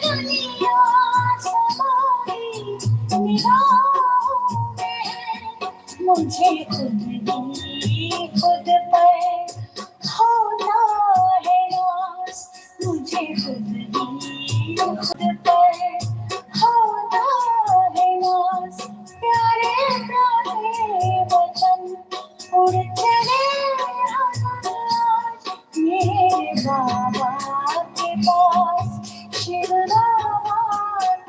दुनिया समाई निगाहों में, मुझे खुद ही खुद पर होता है नाज़, मुझे खुद ही खुद पर होता है नाज़। प्यारे प्यारे वतन उड़ चले हम आज मेरे बाबा के पास, शिव बाबा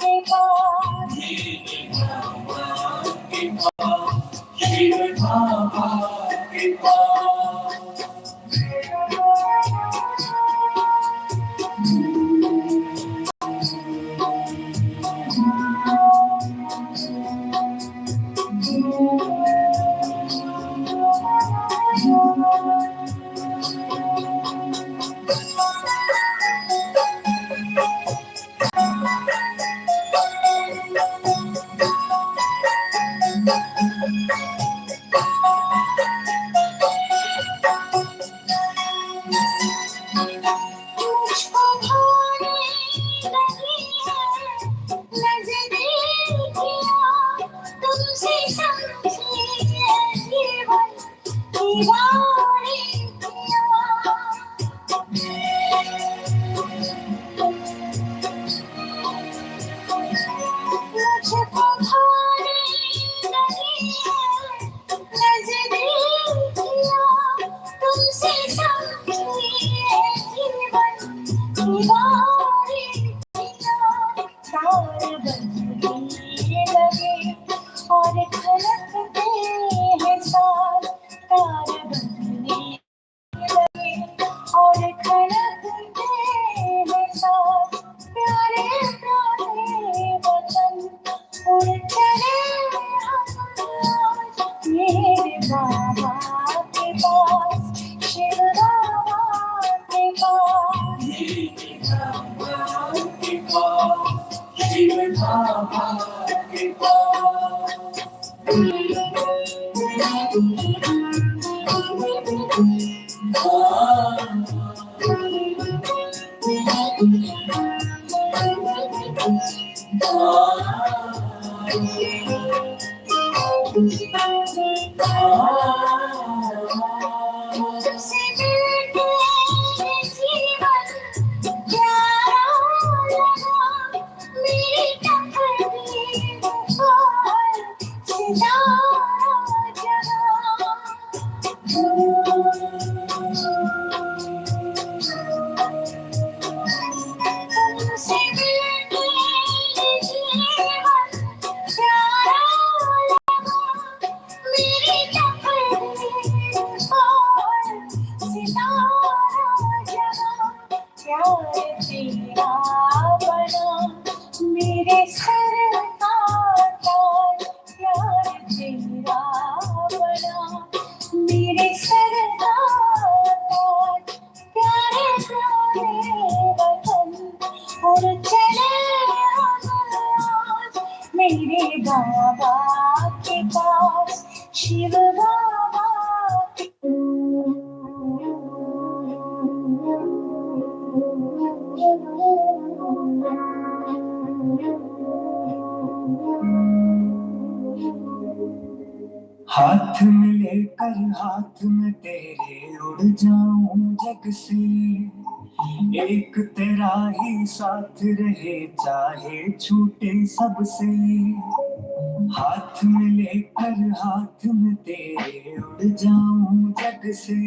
के पास, मेरे बाबा के पास, शिव बाबा के पास। हाथ में लेकर हाथ में तेरे उड़ जाऊं जग से, एक तेरा ही साथ रहे चाहे छूटे सबसे। हाथ में लेकर हाथ में तेरे उड़ जाऊं जग से,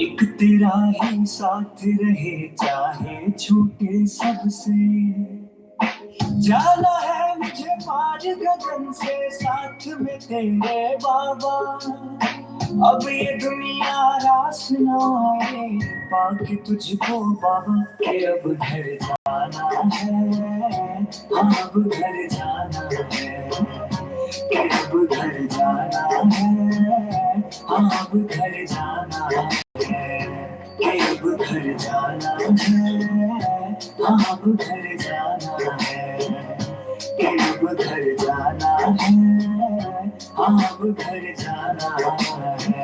एक तेरा ही साथ रहे चाहे छूटे सबसे। जाना है मुझे पार गगन से साथ में तेरे बाबा, अब ये दुनिया रास न आए पाके तुझको बाबा, के अब घर जाना है, अब घर जाना है, के अब घर जाना है, अब घर जाना है, के अब घर जाना है, अब घर जाना है, के अब घर जाना है, अब घर जाना है।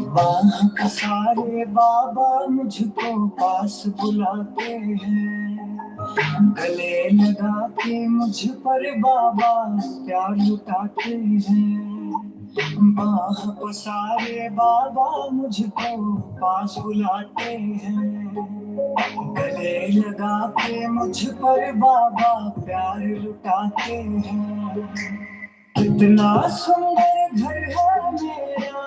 बाह के सारे बाबा मुझको पास बुलाते हैं, गले लगा के मुझ पर बाबा प्यार लुटाते हैं। बाह पसारे बाबा मुझको पास बुलाते हैं, गले लगा के मुझ पर बाबा प्यार लुटाते हैं। कितना सुंदर घर है मेरा,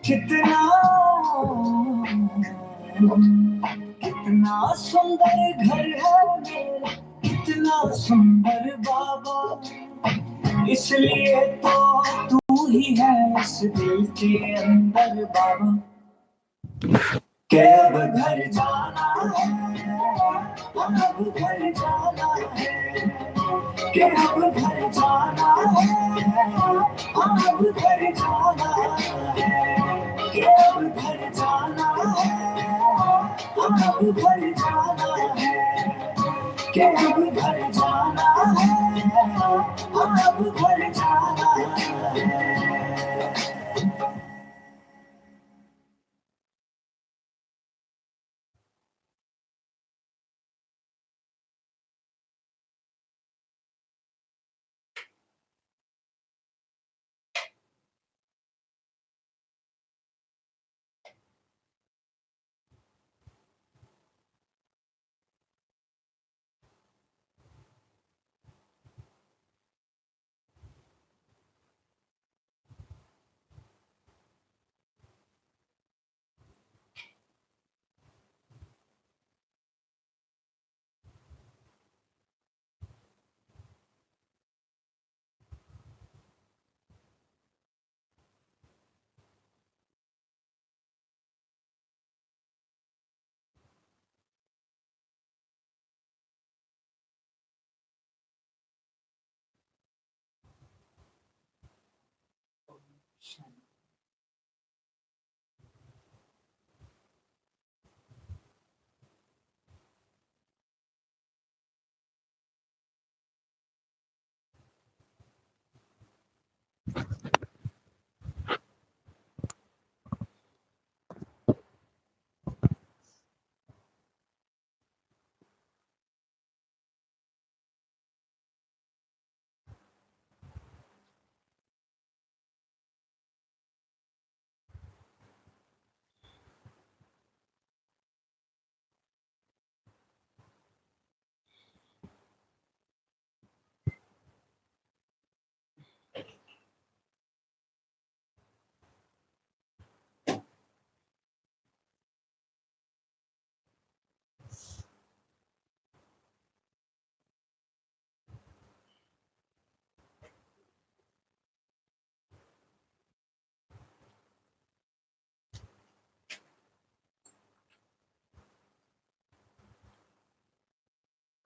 कितना कितना सुंदर घर है मेरा, कितना सुंदर बाबा, इसलिए तो तू ही है इस दिल के अंदर बाबा। के अब घर जाना है, अब घर जाना है, के अब घर जाना है, अब घर जाना है, के अब घर जाना है, अब घर जाना है, के अब घर जाना है, अब घर जाना है।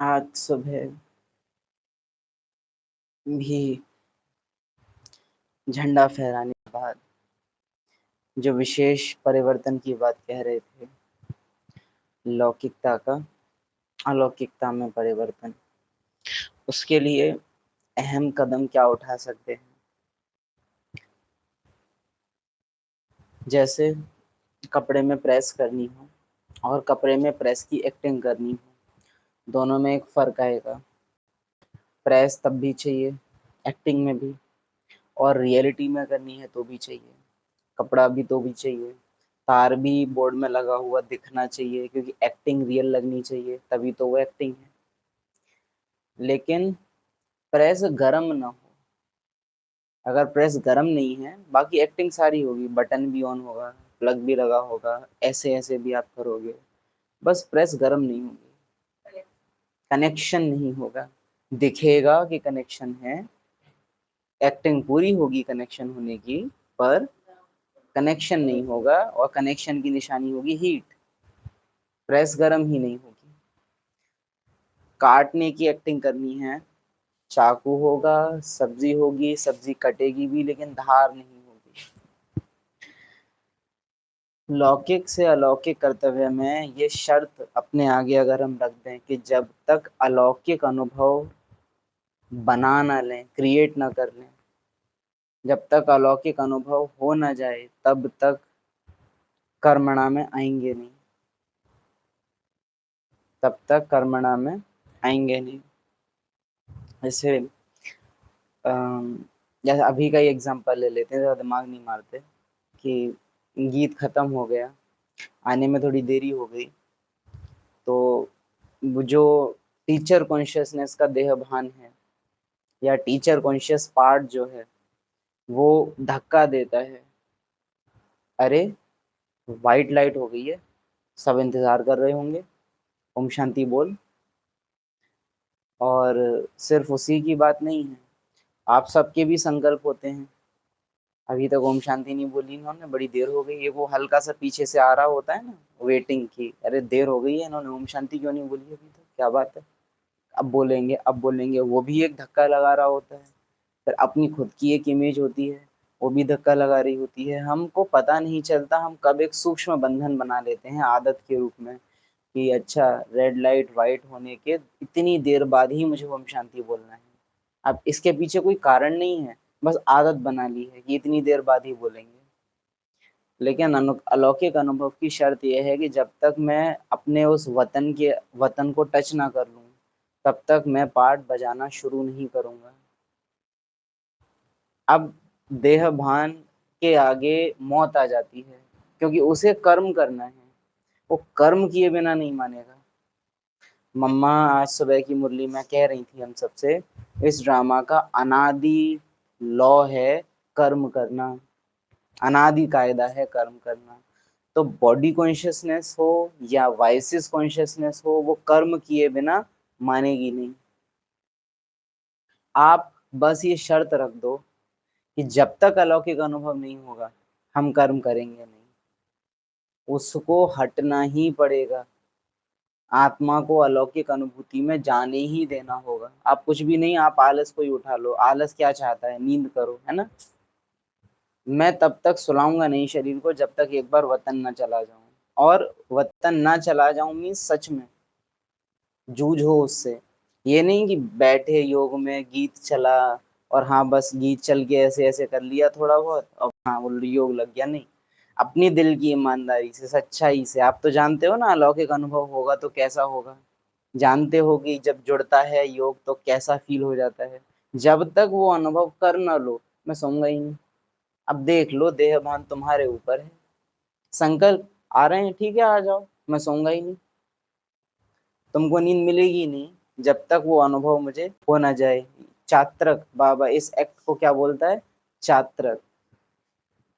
आज सुबह भी झंडा फहराने के बाद जो विशेष परिवर्तन की बात कह रहे थे, लौकिकता का अलौकिकता में परिवर्तन, उसके लिए अहम कदम क्या उठा सकते हैं? जैसे कपड़े में प्रेस करनी हो और कपड़े में प्रेस की एक्टिंग करनी हो, दोनों में एक फर्क आएगा। प्रेस तब भी चाहिए एक्टिंग में भी, और रियलिटी में करनी है तो भी चाहिए, कपड़ा भी तो भी चाहिए, तार भी बोर्ड में लगा हुआ दिखना चाहिए, क्योंकि एक्टिंग रियल लगनी चाहिए, तभी तो वो एक्टिंग है। लेकिन प्रेस गरम ना हो। अगर प्रेस गरम नहीं है, बाकी एक्टिंग सारी होगी, बटन भी ऑन होगा, प्लग भी लगा होगा, ऐसे ऐसे भी आप करोगे, बस प्रेस गरम नहीं होगी, कनेक्शन नहीं होगा। दिखेगा कि कनेक्शन है, एक्टिंग पूरी होगी कनेक्शन होने की, पर कनेक्शन नहीं होगा, और कनेक्शन की निशानी होगी हीट, प्रेस गरम ही नहीं होगी। काटने की एक्टिंग करनी है, चाकू होगा, सब्जी होगी, सब्जी कटेगी भी, लेकिन धार नहीं होगी। लौकिक से अलौकिक कर्तव्य में ये शर्त अपने आगे अगर हम रख दें कि जब तक अलौकिक अनुभव बना ना लें, क्रिएट ना कर लें, जब तक अलौकिक अनुभव हो ना जाए तब तक कर्मणा में आएंगे नहीं, तब तक कर्मणा में आएंगे नहीं। जैसे जैसे अभी का ही एग्जांपल ले लेते हैं, ज़्यादा दिमाग नहीं मारते, कि गीत खत्म हो गया, आने में थोड़ी देरी हो गई, तो वो जो टीचर कॉन्शियसनेस का देह भान है या टीचर कॉन्शियस पार्ट जो है वो धक्का देता है, अरे वाइट लाइट हो गई है, सब इंतजार कर रहे होंगे, ओम शांति बोल। और सिर्फ उसी की बात नहीं है, आप सबके भी संकल्प होते हैं, अभी तक ओम शांति नहीं बोली इन्होंने, बड़ी देर हो गई है, वो हल्का सा पीछे से आ रहा होता है ना वेटिंग की, अरे देर हो गई है, इन्होंने ओम शांति क्यों नहीं बोली अभी तक, क्या बात है, अब बोलेंगे अब बोलेंगे, वो भी एक धक्का लगा रहा होता है। फिर अपनी खुद की एक इमेज होती है, वो भी धक्का लगा रही होती है। हमको पता नहीं चलता हम कब एक सूक्ष्म बंधन बना लेते हैं आदत के रूप में, कि अच्छा रेड लाइट वाइट होने के इतनी देर बाद ही मुझे ओम शांति बोलना है। अब इसके पीछे कोई कारण नहीं है, बस आदत बना ली है कि इतनी देर बाद ही बोलेंगे। लेकिन अलौकिक अनुभव की शर्त यह है कि जब तक मैं अपने उस वतन को टच ना कर लूं तब तक मैं पाठ बजाना शुरू नहीं करूंगा। अब देह भान के आगे मौत आ जाती है, क्योंकि उसे कर्म करना है, वो कर्म किए बिना नहीं मानेगा। मम्मा आज सुबह की मुरली में कह रही थी हम सबसे, इस ड्रामा का अनादि लॉ है कर्म करना, अनादि कायदा है कर्म करना। तो बॉडी कॉन्शियसनेस हो या वाइसिस कॉन्शियसनेस हो, वो कर्म किए बिना मानेगी नहीं। आप बस ये शर्त रख दो कि जब तक अलौकिक अनुभव नहीं होगा हम कर्म करेंगे नहीं, उसको हटना ही पड़ेगा, आत्मा को अलौकिक अनुभूति में जाने ही देना होगा। आप कुछ भी नहीं, आप आलस को ही उठा लो, आलस क्या चाहता है, नींद करो, है ना। मैं तब तक सुलाऊंगा नहीं शरीर को जब तक एक बार वतन ना चला जाऊं, और वतन ना चला जाऊं मीन्स सच में जूझ हो उससे। ये नहीं कि बैठे योग में गीत चला और हाँ बस गीत चल के ऐसे ऐसे कर लिया थोड़ा बहुत और हाँ वो योग लग गया, नहीं। अपनी दिल की ईमानदारी से, सच्चाई से, आप तो जानते हो ना अलौकिक अनुभव होगा तो कैसा होगा, जानते हो कि जब जुड़ता है योग तो कैसा फील हो जाता है। जब तक वो अनुभव कर ना लो मैं सोऊंगा ही नहीं। अब देख लो, देह भान तुम्हारे ऊपर है, संकल्प आ रहे हैं ठीक है आ जाओ, मैं सोऊंगा ही नहीं, तुमको नींद मिलेगी नहीं जब तक वो अनुभव मुझे हो ना जाए। चात्रक बाबा इस एक्ट को क्या बोलता है, चात्रक,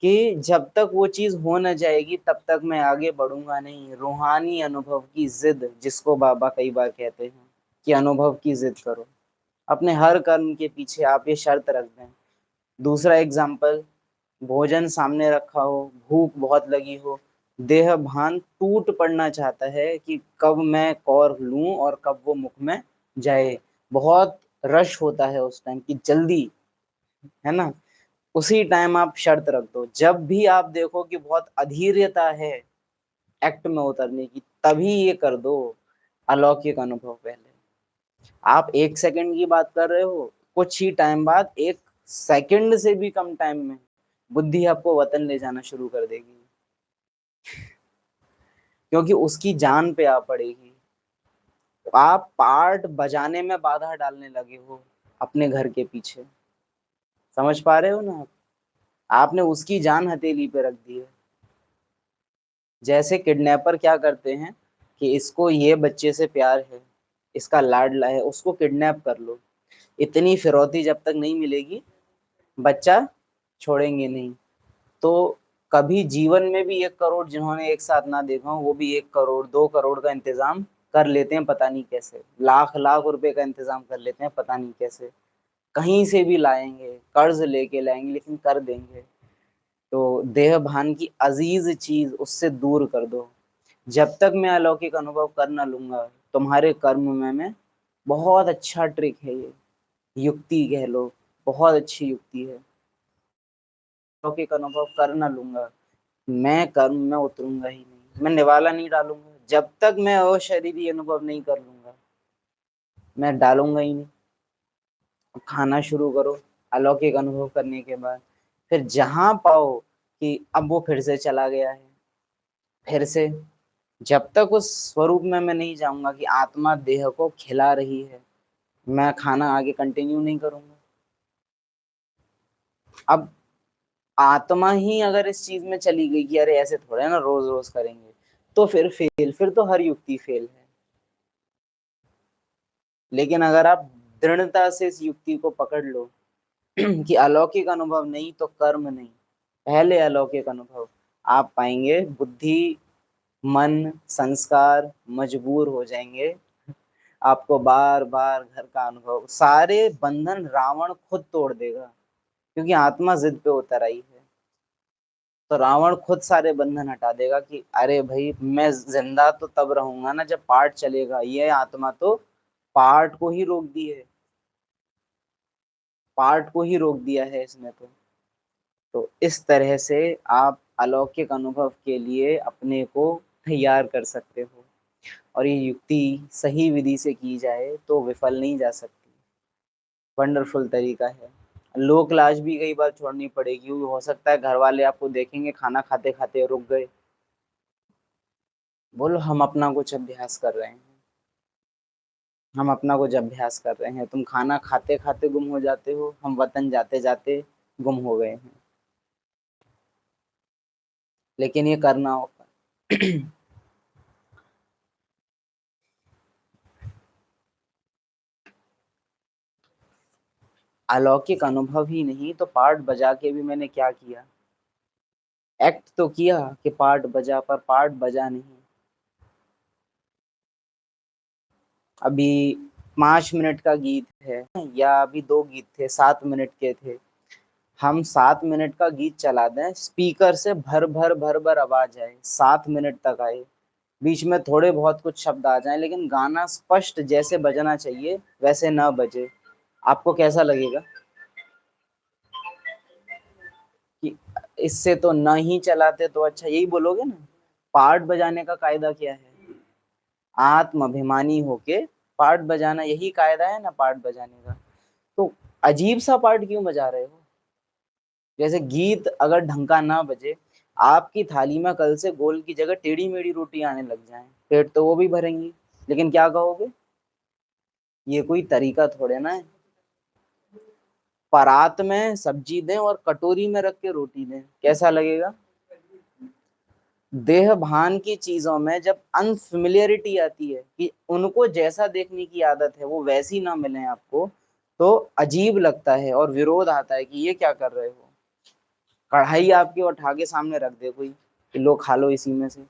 कि जब तक वो चीज हो ना जाएगी तब तक मैं आगे बढ़ूंगा नहीं। रूहानी अनुभव की जिद, जिसको बाबा कई बार कहते हैं कि अनुभव की जिद करो, अपने हर कर्म के पीछे आप ये शर्त रख दें। दूसरा एग्जाम्पल, भोजन सामने रखा हो, भूख बहुत लगी हो, देह भान टूट पड़ना चाहता है कि कब मैं कौर लूं और कब वो मुख में जाए, बहुत रश होता है उस टाइम की जल्दी, है ना। उसी टाइम आप शर्त रख दो, जब भी आप देखो कि बहुत अधीर्यता है एक्ट में उतरने की, तभी ये कर दो अलौकिक अनुभव। पहले आप 1 सेकंड की बात कर रहे हो, कुछ ही टाइम बाद 1 सेकंड से भी कम टाइम में बुद्धि आपको वतन ले जाना शुरू कर देगी, क्योंकि उसकी जान पे आ पड़ेगी। आप पार्ट बजाने में बाधा डालने लगे हो अपने घर के पीछे, समझ पा रहे हो ना आप? आपने उसकी जान हथेली पे रख दी है। जैसे किडनैपर क्या करते हैं कि इसको ये बच्चे से प्यार है, इसका लाडला है, उसको किडनैप कर लो, इतनी फिरौती जब तक नहीं मिलेगी बच्चा छोड़ेंगे नहीं। तो कभी जीवन में भी 1 करोड़ जिन्होंने एक साथ ना देखा हो, वो भी 1 करोड़ 2 करोड़ का इंतजाम कर लेते हैं, पता नहीं कैसे, लाख लाख रुपए का इंतजाम कर लेते हैं, पता नहीं कैसे, कहीं से भी लाएंगे, कर्ज लेके लाएंगे, लेकिन कर देंगे। तो देह भान की अजीज चीज उससे दूर कर दो। जब तक मैं अलौकिक अनुभव कर ना लूंगा तुम्हारे कर्म में मैं, बहुत अच्छा ट्रिक है ये, युक्ति कह लो, बहुत अच्छी युक्ति है। अलौकिक अनुभव कर ना लूंगा मैं कर्म में उतरूंगा ही नहीं, मैं निवाला नहीं डालूंगा जब तक मैं अशरीरी अनुभव नहीं कर लूंगा, मैं डालूंगा ही नहीं। खाना शुरू करो अलौकिक अनुभव करने के बाद, फिर जहां पाओ कि अब वो फिर से चला गया है, फिर से, जब तक उस स्वरूप में मैं नहीं जाऊंगा कि आत्मा देह को खिला रही है, मैं खाना आगे कंटिन्यू नहीं करूंगा। अब आत्मा ही अगर इस चीज में चली गई कि अरे ऐसे थोड़े ना रोज रोज करेंगे, तो फिर फेल, फिर तो हर युक्ति फेल है। लेकिन अगर आप दृढ़ता से इस युक्ति को पकड़ लो कि अलौकिक अनुभव नहीं तो कर्म नहीं, पहले अलौकिक अनुभव, आप पाएंगे बुद्धि, मन, संस्कार मजबूर हो जाएंगे, आपको बार बार घर का अनुभव, सारे बंधन रावण खुद तोड़ देगा, क्योंकि आत्मा जिद पे उतर आई है। तो रावण खुद सारे बंधन हटा देगा कि अरे भाई मैं जिंदा तो तब रहूंगा ना जब पाठ चलेगा, ये आत्मा तो पाठ को ही रोक दी है, पाठ को ही रोक दिया है इसने तो इस तरह से आप अलौकिक अनुभव के लिए अपने को तैयार कर सकते हो, और ये युक्ति सही विधि से की जाए तो विफल नहीं जा सकती। वंडरफुल तरीका है। लोक लाज भी कई बार छोड़नी पड़ेगी, हो सकता है घर वाले आपको देखेंगे खाना खाते खाते रुक गए, बोलो हम अपना कुछ अभ्यास कर रहे हैं, हम अपना कुछ अभ्यास कर रहे हैं, तुम खाना खाते खाते गुम हो जाते हो, हम वतन जाते जाते गुम हो गए हैं, लेकिन ये करना होगा। अलौकिक अनुभव ही नहीं तो पार्ट बजा के भी मैंने क्या किया, एक्ट तो किया कि पार्ट बजा, पर पार्ट बजा नहीं। अभी 5 मिनट का गीत है, या अभी 2 गीत थे 7 मिनट के थे, हम 7 मिनट का गीत चला दें स्पीकर से, भर भर भर भर आवाज आए, 7 मिनट तक आए, बीच में थोड़े बहुत कुछ शब्द आ जाएं, लेकिन गाना स्पष्ट जैसे बजना चाहिए वैसे ना बजे, आपको कैसा लगेगा? कि इससे तो ना ही चलाते तो अच्छा, यही बोलोगे ना। पार्ट बजाने का कायदा क्या है? आत्म अभिमानी होके पार्ट बजाना, यही कायदा है ना पार्ट बजाने का। तो अजीब सा पार्ट क्यों बजा रहे हो? जैसे गीत अगर ढंग का ना बजे, आपकी थाली में कल से गोल की जगह टेढ़ी मेढ़ी रोटी आने लग जाए, पेट तो वो भी भरेंगी, लेकिन क्या कहोगे? ये कोई तरीका थोड़े ना है। परात में सब्जी दें और कटोरी में रख के रोटी दें, कैसा लगेगा? देह भान की चीजों में जब अनफिमिलियरिटी आती है कि उनको जैसा देखने की आदत है वो वैसी ना मिले आपको, तो अजीब लगता है और विरोध आता है कि ये क्या कर रहे हो। कढ़ाई आपके उठा के सामने रख दे कोई कि लो खा लो इसी में से,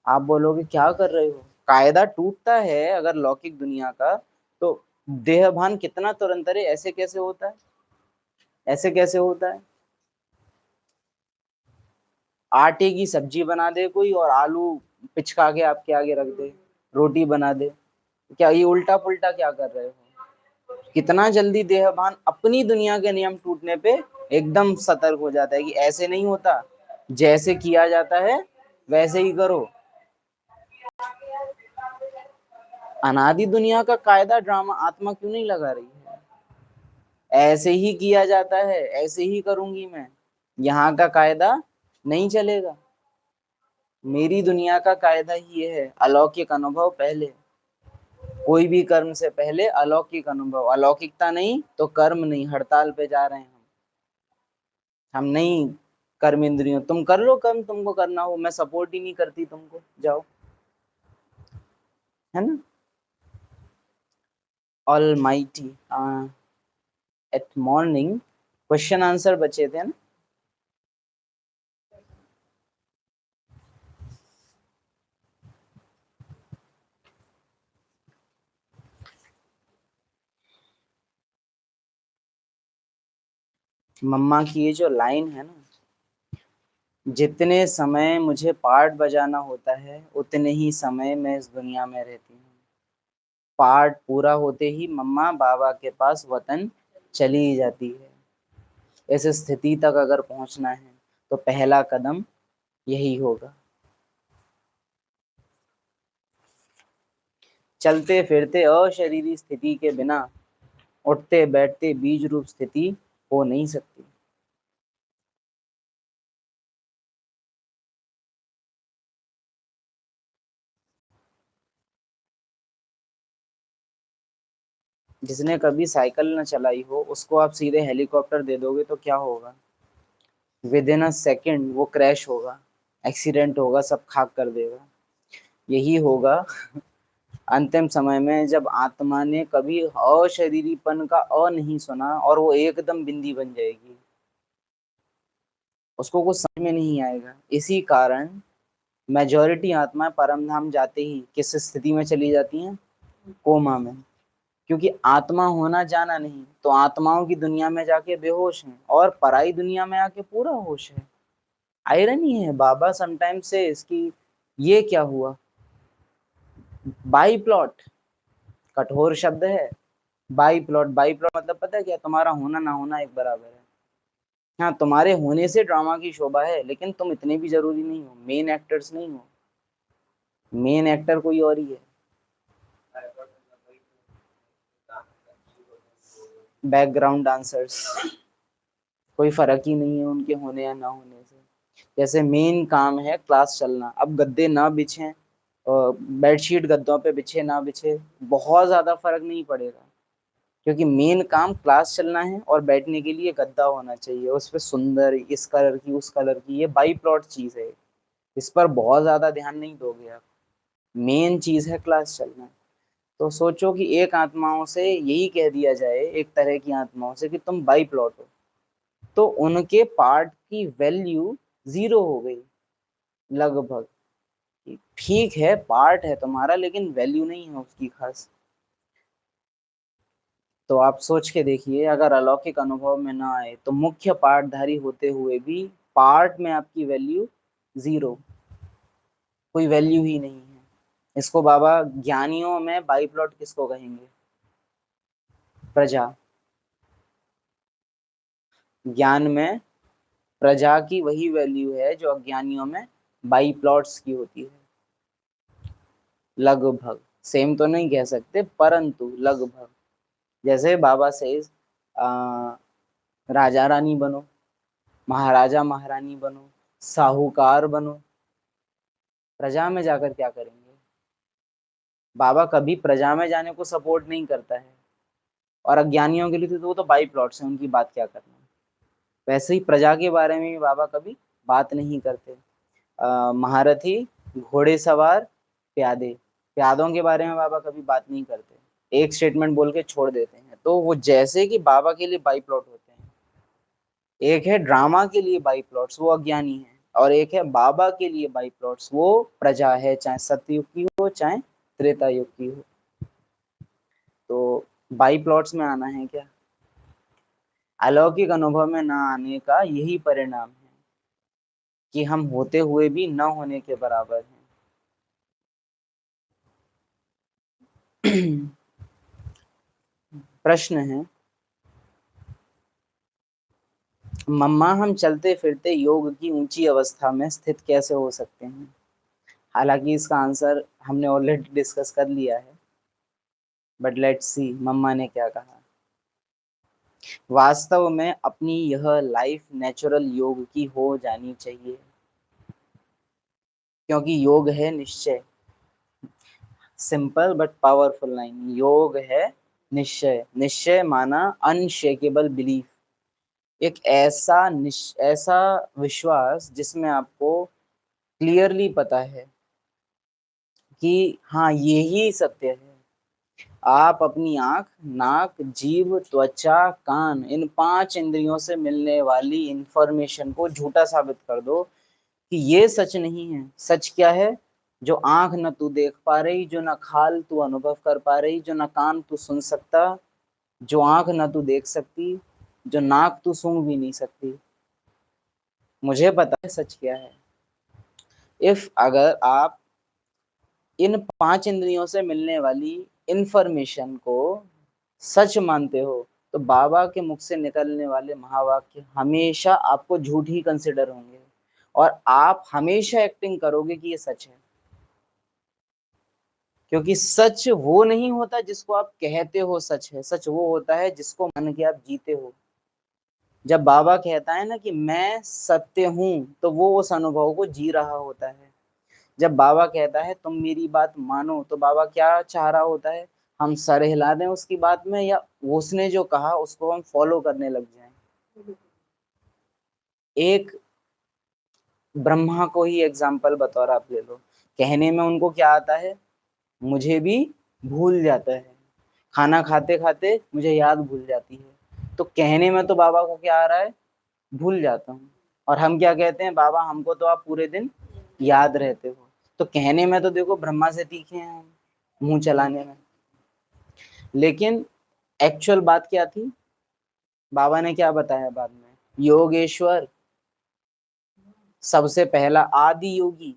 आप बोलोगे क्या कर रहे हो? कायदा टूटता है अगर लौकिक दुनिया का, तो देह भान कितना तुरंत, अरे ऐसे कैसे होता है, ऐसे कैसे होता है? आटे की सब्जी बना दे कोई और आलू पिचका के आपके आगे रख दे, रोटी बना दे, क्या ये उल्टा पुल्टा क्या कर रहे हो? कितना जल्दी देहभान अपनी दुनिया के नियम टूटने पे एकदम सतर्क हो जाता है कि ऐसे नहीं होता, जैसे किया जाता है वैसे ही करो। अनादि दुनिया का कायदा ड्रामा आत्मा क्यों नहीं लगा रही है? ऐसे ही किया जाता है, ऐसे ही करूंगी मैं, यहाँ का कायदा नहीं चलेगा। मेरी दुनिया का कायदा ही ये है, अलौकिक अनुभव पहले, कोई भी कर्म से पहले अलौकिक अनुभव, अलौकिकता नहीं तो कर्म नहीं, हड़ताल पे जा रहे हैं हम नहीं। कर्म इंद्रियों, तुम कर लो कर्म तुमको करना हो, मैं सपोर्ट ही नहीं करती तुमको, जाओ, है ना। Almighty, eight morning question answer बचे थे ना। मम्मा की ये जो लाइन है ना, जितने समय मुझे पार्ट बजाना होता है उतने ही समय मैं इस दुनिया में रहती हूँ, पार्ट पूरा होते ही मम्मा बाबा के पास वतन चली जाती है। इस स्थिति तक अगर पहुंचना है तो पहला कदम यही होगा। चलते फिरते अशरीरी स्थिति के बिना उठते बैठते बीज रूप स्थिति हो नहीं सकती। जिसने कभी साइकिल न चलाई हो उसको आप सीधे हेलीकॉप्टर दे दोगे तो क्या होगा? विद इन अ सेकेंड वो क्रैश होगा, एक्सीडेंट होगा, सब खाक कर देगा। यही होगा अंतिम समय में, जब आत्मा ने कभी अशरीरीपन का अ नहीं सुना और वो एकदम बिंदी बन जाएगी, उसको कुछ समझ में नहीं आएगा। इसी कारण मेजॉरिटी आत्माएं परम धाम जाते ही किस स्थिति में चली जाती हैं? कोमा में। क्योंकि आत्मा होना जाना नहीं, तो आत्माओं की दुनिया में जाके बेहोश हैं और पराई दुनिया में आके पूरा होश है। आयरनी है। बाबा समटाइम से इसकी ये क्या हुआ, बाई प्लॉट कठोर शब्द है। बाई प्लॉट, बाई प्लॉट मतलब पता है क्या? तुम्हारा होना ना होना एक बराबर है। हाँ, तुम्हारे होने से ड्रामा की शोभा है, लेकिन तुम इतने भी जरूरी नहीं हो, मेन एक्टर्स नहीं हो। मेन एक्टर कोई और ही है, बैकग्राउंड डांसर्स। कोई फर्क ही नहीं है उनके होने या ना होने से। जैसे मेन काम है क्लास चलना, अब गद्दे ना बिछे, बेडशीट गद्दों पे बिछे ना बिछे, बहुत ज्यादा फर्क नहीं पड़ेगा, क्योंकि मेन काम क्लास चलना है और बैठने के लिए गद्दा होना चाहिए, उस पर सुंदर इस कलर की उस कलर की। ये बाई प्लॉट चीज है, इस पर बहुत ज्यादा ध्यान नहीं दोगे आप। मेन चीज है क्लास चलना। तो सोचो कि एक आत्माओं से यही कह दिया जाए, एक तरह की आत्माओं से, कि तुम बाई प्लॉट हो, तो उनके पार्ट की वैल्यू जीरो हो गई लगभग। ठीक है, पार्ट है तुम्हारा, लेकिन वैल्यू नहीं है उसकी खास। तो आप सोच के देखिए, अगर अलौकिक अनुभव में ना आए तो मुख्य पार्टधारी होते हुए भी पार्ट में आपकी वैल्यू जीरो, कोई वैल्यू ही नहीं है। इसको बाबा ज्ञानियों में बाई प्लॉट किसको कहेंगे? प्रजा। ज्ञान में प्रजा की वही वैल्यू है जो अज्ञानियों में बाई प्लॉट्स की होती है। लगभग सेम तो नहीं कह सकते, परंतु लगभग। जैसे बाबा से राजा रानी बनो, महाराजा महारानी बनो, साहूकार बनो, प्रजा में जाकर क्या करेंगे? बाबा कभी प्रजा में जाने को सपोर्ट नहीं करता है, और अज्ञानियों के लिए तो वो तो बाई प्लॉट्स हैं, उनकी बात क्या करना। वैसे ही प्रजा के बारे में भी बाबा कभी बात नहीं करते। महारथी, घोड़े सवार, प्यादे, प्यादों के बारे में बाबा कभी बात नहीं करते, एक स्टेटमेंट बोल के छोड़ देते हैं। तो वो जैसे कि बाबा के लिए बाई प्लॉट होते हैं। एक है ड्रामा के लिए बाई प्लॉट्स, वो अज्ञानी है, और एक है बाबा के लिए बाई प्लॉट्स, वो प्रजा है, चाहे सतयुग की हो चाहे त्रेता युग की हो। तो बाई प्लॉट्स में आना है क्या? अलौकिक अनुभव में ना आने का यही परिणाम है कि हम होते हुए भी न होने के बराबर हैं। प्रश्न है, मम्मा हम चलते फिरते योग की ऊंची अवस्था में स्थित कैसे हो सकते हैं? हालांकि इसका आंसर हमने ऑलरेडी डिस्कस कर लिया है, बट लेट्स सी मम्मा ने क्या कहा। वास्तव में अपनी यह लाइफ नेचुरल योग की हो जानी चाहिए, क्योंकि योग है निश्चय। सिंपल बट पावरफुल लाइन, योग है निश्चय। निश्चय माना अनशेकेबल बिलीफ, एक ऐसा विश्वास जिसमें आपको क्लियरली पता है कि हाँ यही सत्य है। आप अपनी आंख, नाक, जीभ, त्वचा, कान, इन 5 इंद्रियों से मिलने वाली इंफॉर्मेशन को झूठा साबित कर दो कि ये सच नहीं है। सच क्या है? जो आंख न तू देख पा रही, जो न खाल तू अनुभव कर पा रही, जो न कान तू सुन सकता, जो आंख न तू देख सकती, जो नाक तू सूंघ भी नहीं सकती। मुझे पता है सच क्या है। इफ अगर आप इन 5 इंद्रियों से मिलने वाली इंफॉर्मेशन को सच मानते हो, तो बाबा के मुख से निकलने वाले महावाक्य हमेशा आपको झूठ ही कंसिडर होंगे। और आप हमेशा एक्टिंग करोगे कि ये सच है, क्योंकि सच वो नहीं होता जिसको आप कहते हो सच है, सच वो होता है जिसको मान के आप जीते हो। जब बाबा कहता है ना कि मैं सत्य हूं, तो वो उस अनुभव को जी रहा होता है। जब बाबा कहता है तुम मेरी बात मानो, तो बाबा क्या चाह रहा होता है, हम सर हिला दें उसकी बात में, या उसने जो कहा उसको हम फॉलो करने लग जाएं। एक ब्रह्मा को ही एग्जाम्पल बतौर आप ले लो, कहने में उनको क्या आता है, मुझे भी भूल जाता है, खाना खाते खाते मुझे याद भूल जाती है। तो कहने में तो बाबा को क्या आ रहा है, भूल जाता हूँ। और हम क्या कहते हैं, बाबा हमको तो आप पूरे दिन याद रहते हो। तो कहने में तो देखो ब्रह्मा से तीखे हैं हम, मुंह चलाने में। लेकिन एक्चुअल बात क्या थी, बाबा ने क्या बताया बाद में, योगेश्वर सबसे पहला आदि योगी,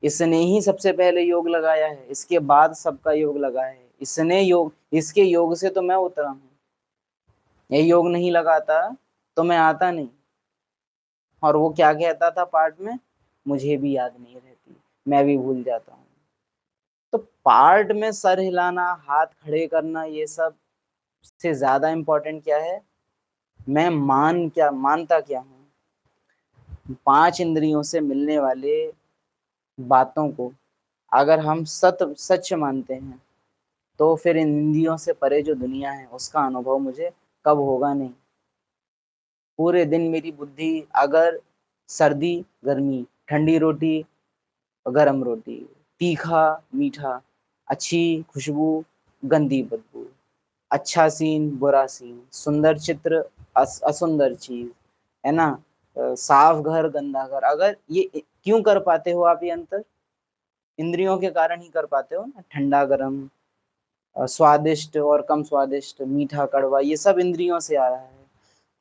इसने ही सबसे पहले योग लगाया है, इसके बाद सबका योग लगा है। इसने योग, इसके योग से तो मैं उतरा हूँ, ये योग नहीं लगाता तो मैं आता नहीं। और वो क्या कहता था पार्ट में, मुझे भी याद नहीं रहती, मैं भी भूल जाता हूँ। तो पार्ट में सर हिलाना, हाथ खड़े करना, ये सब से ज्यादा इम्पोर्टेंट क्या है, मैं मानता क्या हूँ। 5 इंद्रियों से मिलने वाले बातों को अगर हम सच मानते हैं, तो फिर इन इंद्रियों से परे जो दुनिया है उसका अनुभव मुझे कब होगा नहीं। पूरे दिन मेरी बुद्धि अगर सर्दी गर्मी, ठंडी रोटी गरम रोटी, तीखा मीठा, अच्छी खुशबू गंदी बदबू, अच्छा सीन बुरा सीन, सुंदर चित्र असुंदर चीज, है ना, साफ घर गंदा घर, अगर ये क्यों कर पाते हो आप, ये अंतर इंद्रियों के कारण ही कर पाते हो ना। ठंडा गरम, स्वादिष्ट और कम स्वादिष्ट, मीठा कड़वा, ये सब इंद्रियों से आ रहा है।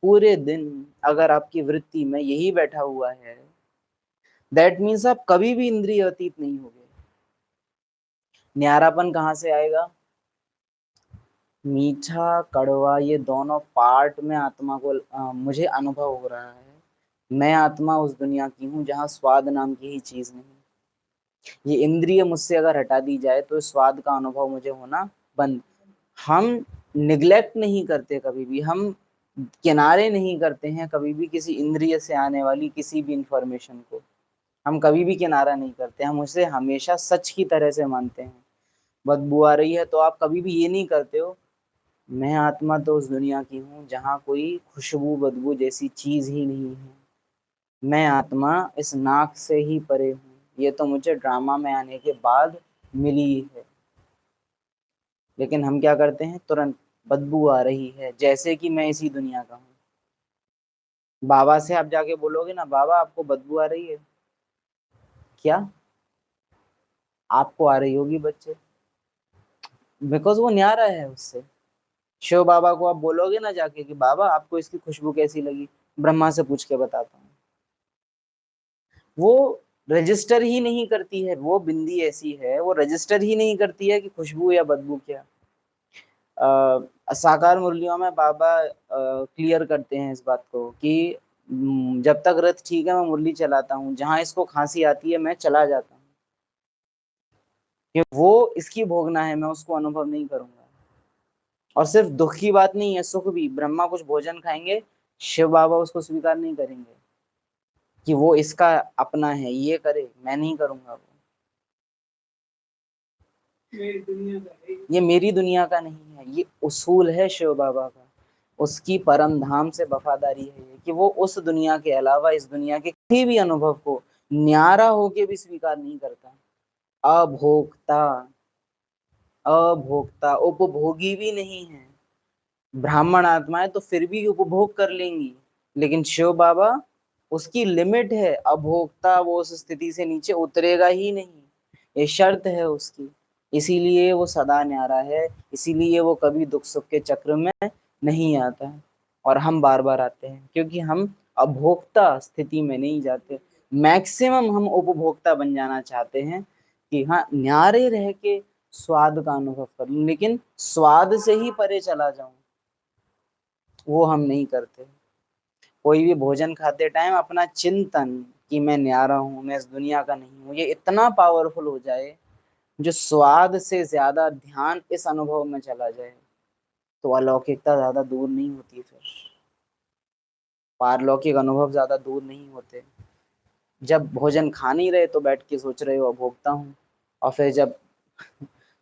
पूरे दिन अगर आपकी वृत्ति में यही बैठा हुआ है, दैट मीन्स आप कभी भी इंद्रिय अतीत नहीं होगे। न्यारापन कहाँ से आएगा, मीठा कड़वा ये दोनों पार्ट में आत्मा को मुझे अनुभव हो रहा है। मैं आत्मा उस दुनिया की हूँ जहाँ स्वाद नाम की ही चीज नहीं। ये इंद्रिय मुझसे अगर हटा दी जाए तो स्वाद का अनुभव मुझे होना बंद। हम निग्लेक्ट नहीं करते कभी भी, हम किनारे नहीं करते हैं कभी भी किसी इंद्रिय से आने वाली किसी भी इंफॉर्मेशन को। हम कभी भी किनारा नहीं करते, हम उसे हमेशा सच की तरह से मानते हैं। बदबू आ रही है तो आप कभी भी ये नहीं करते हो, मैं आत्मा तो उस दुनिया की हूँ जहाँ कोई खुशबू बदबू जैसी चीज ही नहीं है। मैं आत्मा इस नाक से ही परे हूँ, ये तो मुझे ड्रामा में आने के बाद मिली है। लेकिन हम क्या करते हैं, तुरंत बदबू आ रही है जैसे कि मैं इसी दुनिया का हूँ। बाबा से आप जाके बोलोगे ना, बाबा आपको बदबू आ रही है क्या, आपको आ रही होगी बच्चे, बिकॉज वो न्यारा है उससे। शिव बाबा को आप बोलोगे ना जाके कि बाबा आपको इसकी खुशबू कैसी लगी, ब्रह्मा से पूछ के बताता हूँ, वो रजिस्टर ही नहीं करती है। वो बिंदी ऐसी है, वो रजिस्टर ही नहीं करती है कि खुशबू या बदबू क्या। साकार मुरलियों में बाबा क्लियर करते हैं इस बात को कि जब तक रथ ठीक है मैं मुरली चलाता हूँ, जहां इसको खांसी आती है मैं चला जाता हूँ, कि वो इसकी भोगना है, मैं उसको अनुभव नहीं करूंगा। और सिर्फ दुख की बात नहीं है, सुख भी। ब्रह्मा कुछ भोजन खाएंगे, शिव बाबा उसको स्वीकार नहीं करेंगे कि वो इसका अपना है, ये करे, मैं नहीं करूंगा। वो ये मेरी दुनिया का नहीं है, ये उसूल है शिव बाबा का। उसकी परम धाम से वफादारी है ये, कि वो उस दुनिया के अलावा इस दुनिया के किसी भी अनुभव को न्यारा होके भी स्वीकार नहीं करता। अभोक्ता, अभोक्ता, उपभोगी भी नहीं है। ब्राह्मण आत्माएं तो फिर भी उपभोग कर लेंगी, लेकिन शिव बाबा, उसकी लिमिट है, अभोक्ता, वो उस स्थिति से नीचे उतरेगा ही नहीं, ये शर्त है उसकी। इसीलिए वो सदा न्यारा है, इसीलिए वो कभी दुख सुख के चक्र में नहीं आता है। और हम बार बार आते हैं क्योंकि हम अभोक्ता स्थिति में नहीं जाते। मैक्सिमम हम उपभोक्ता बन जाना चाहते हैं कि हाँ न्यारे रह के स्वाद का अनुभव कर लूं, लेकिन स्वाद से ही परे चला जाऊं, वो हम नहीं करते। कोई भी भोजन खाते टाइम अपना चिंतन कि मैं न्यारा हूँ, मैं इस दुनिया का नहीं हूँ, ये इतना पावरफुल हो जाए, जो स्वाद से ज्यादा ध्यान इस अनुभव में चला जाए, तो अलौकिकता ज्यादा दूर नहीं होती, फिर पारलौकिक अनुभव ज्यादा दूर नहीं होते। जब भोजन खा नहीं रहे तो बैठ के सोच रहे हो भोगता हूँ, और फिर जब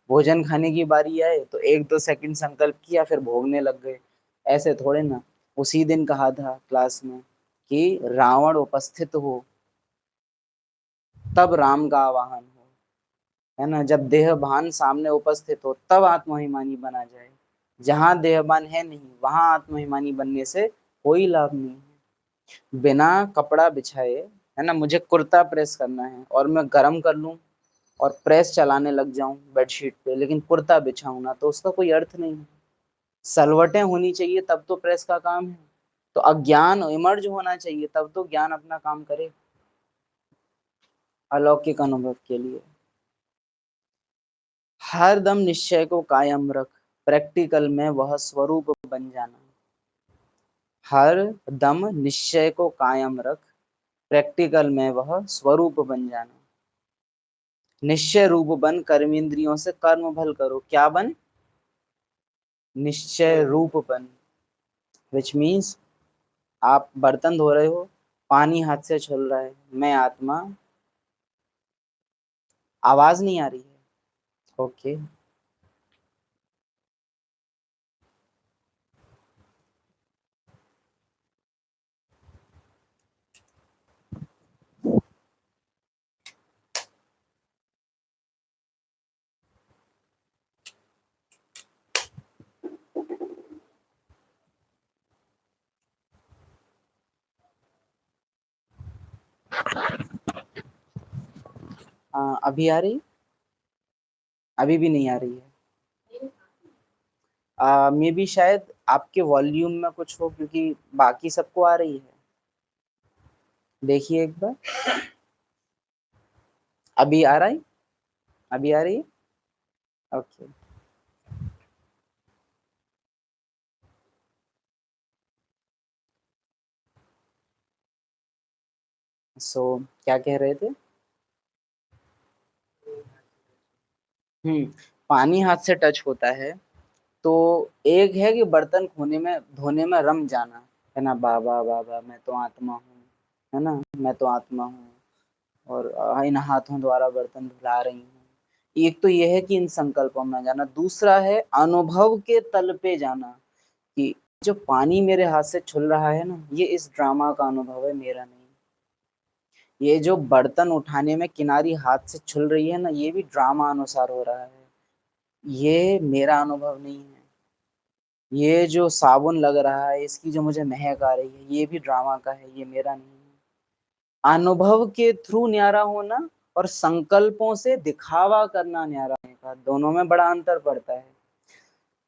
भोजन खाने की बारी आए तो एक दो सेकंड संकल्प किया फिर भोगने लग गए। ऐसे थोड़े ना। उसी दिन कहा था क्लास में कि रावण उपस्थित हो तब राम का आवाहन हो, है ना। जब देहभान सामने उपस्थित हो तब आत्माभिमानी बना जाए। जहां देहभान है नहीं वहां आत्माभिमानी बनने से कोई लाभ नहीं है। बिना कपड़ा बिछाए, है ना, मुझे कुर्ता प्रेस करना है और मैं गरम कर लूं और प्रेस चलाने लग जाऊं बेडशीट पे, लेकिन कुर्ता बिछाऊं ना, तो उसका कोई अर्थ नहीं है। सलवटें होनी चाहिए तब तो प्रेस का काम है। तो अज्ञान इमर्ज होना चाहिए तब तो ज्ञान अपना काम करे, अलौकिक अनुभव के लिए। हर दम निश्चय को कायम रख, प्रैक्टिकल में वह स्वरूप बन जाना। हर दम निश्चय को कायम रख, प्रैक्टिकल में वह स्वरूप बन जाना। निश्चय रूप बन, कर्मेंद्रियों से कर्म भल करो। क्या बन? निश्चय रूप बन, विच मीन्स आप बर्तन धो रहे हो, पानी हाथ से छूल रहा है, मैं आत्मा, आवाज नहीं आ रही है, ओके। अभी आ रही? अभी भी नहीं आ रही है? मे बी शायद आपके वॉल्यूम में कुछ हो, क्योंकि बाकी सबको आ रही है। देखिए एक बार, अभी आ रहा है? अभी आ रही है? ओके। सो क्या कह रहे थे? पानी हाथ से टच होता है तो एक है कि बर्तन धोने में रम जाना, है ना, बाबा बाबा मैं तो आत्मा हूँ, है ना, मैं तो आत्मा हूँ, और इन हाथों द्वारा बर्तन धुला रही हूँ। एक तो यह है कि इन संकल्पों में जाना, दूसरा है अनुभव के तल पे जाना, कि जो पानी मेरे हाथ से छुल रहा है ना, ये इस ड्रामा का अनुभव है, मेरा नहीं। ये जो बर्तन उठाने में किनारी हाथ से छुल रही है ना, ये भी ड्रामा अनुसार हो रहा है, ये मेरा अनुभव नहीं है। ये जो साबुन लग रहा है, इसकी जो मुझे महक आ रही है, ये भी ड्रामा का है, ये मेरा नहीं है। अनुभव के थ्रू न्यारा होना और संकल्पों से दिखावा करना न्यारा होने का, दोनों में बड़ा अंतर पड़ता है।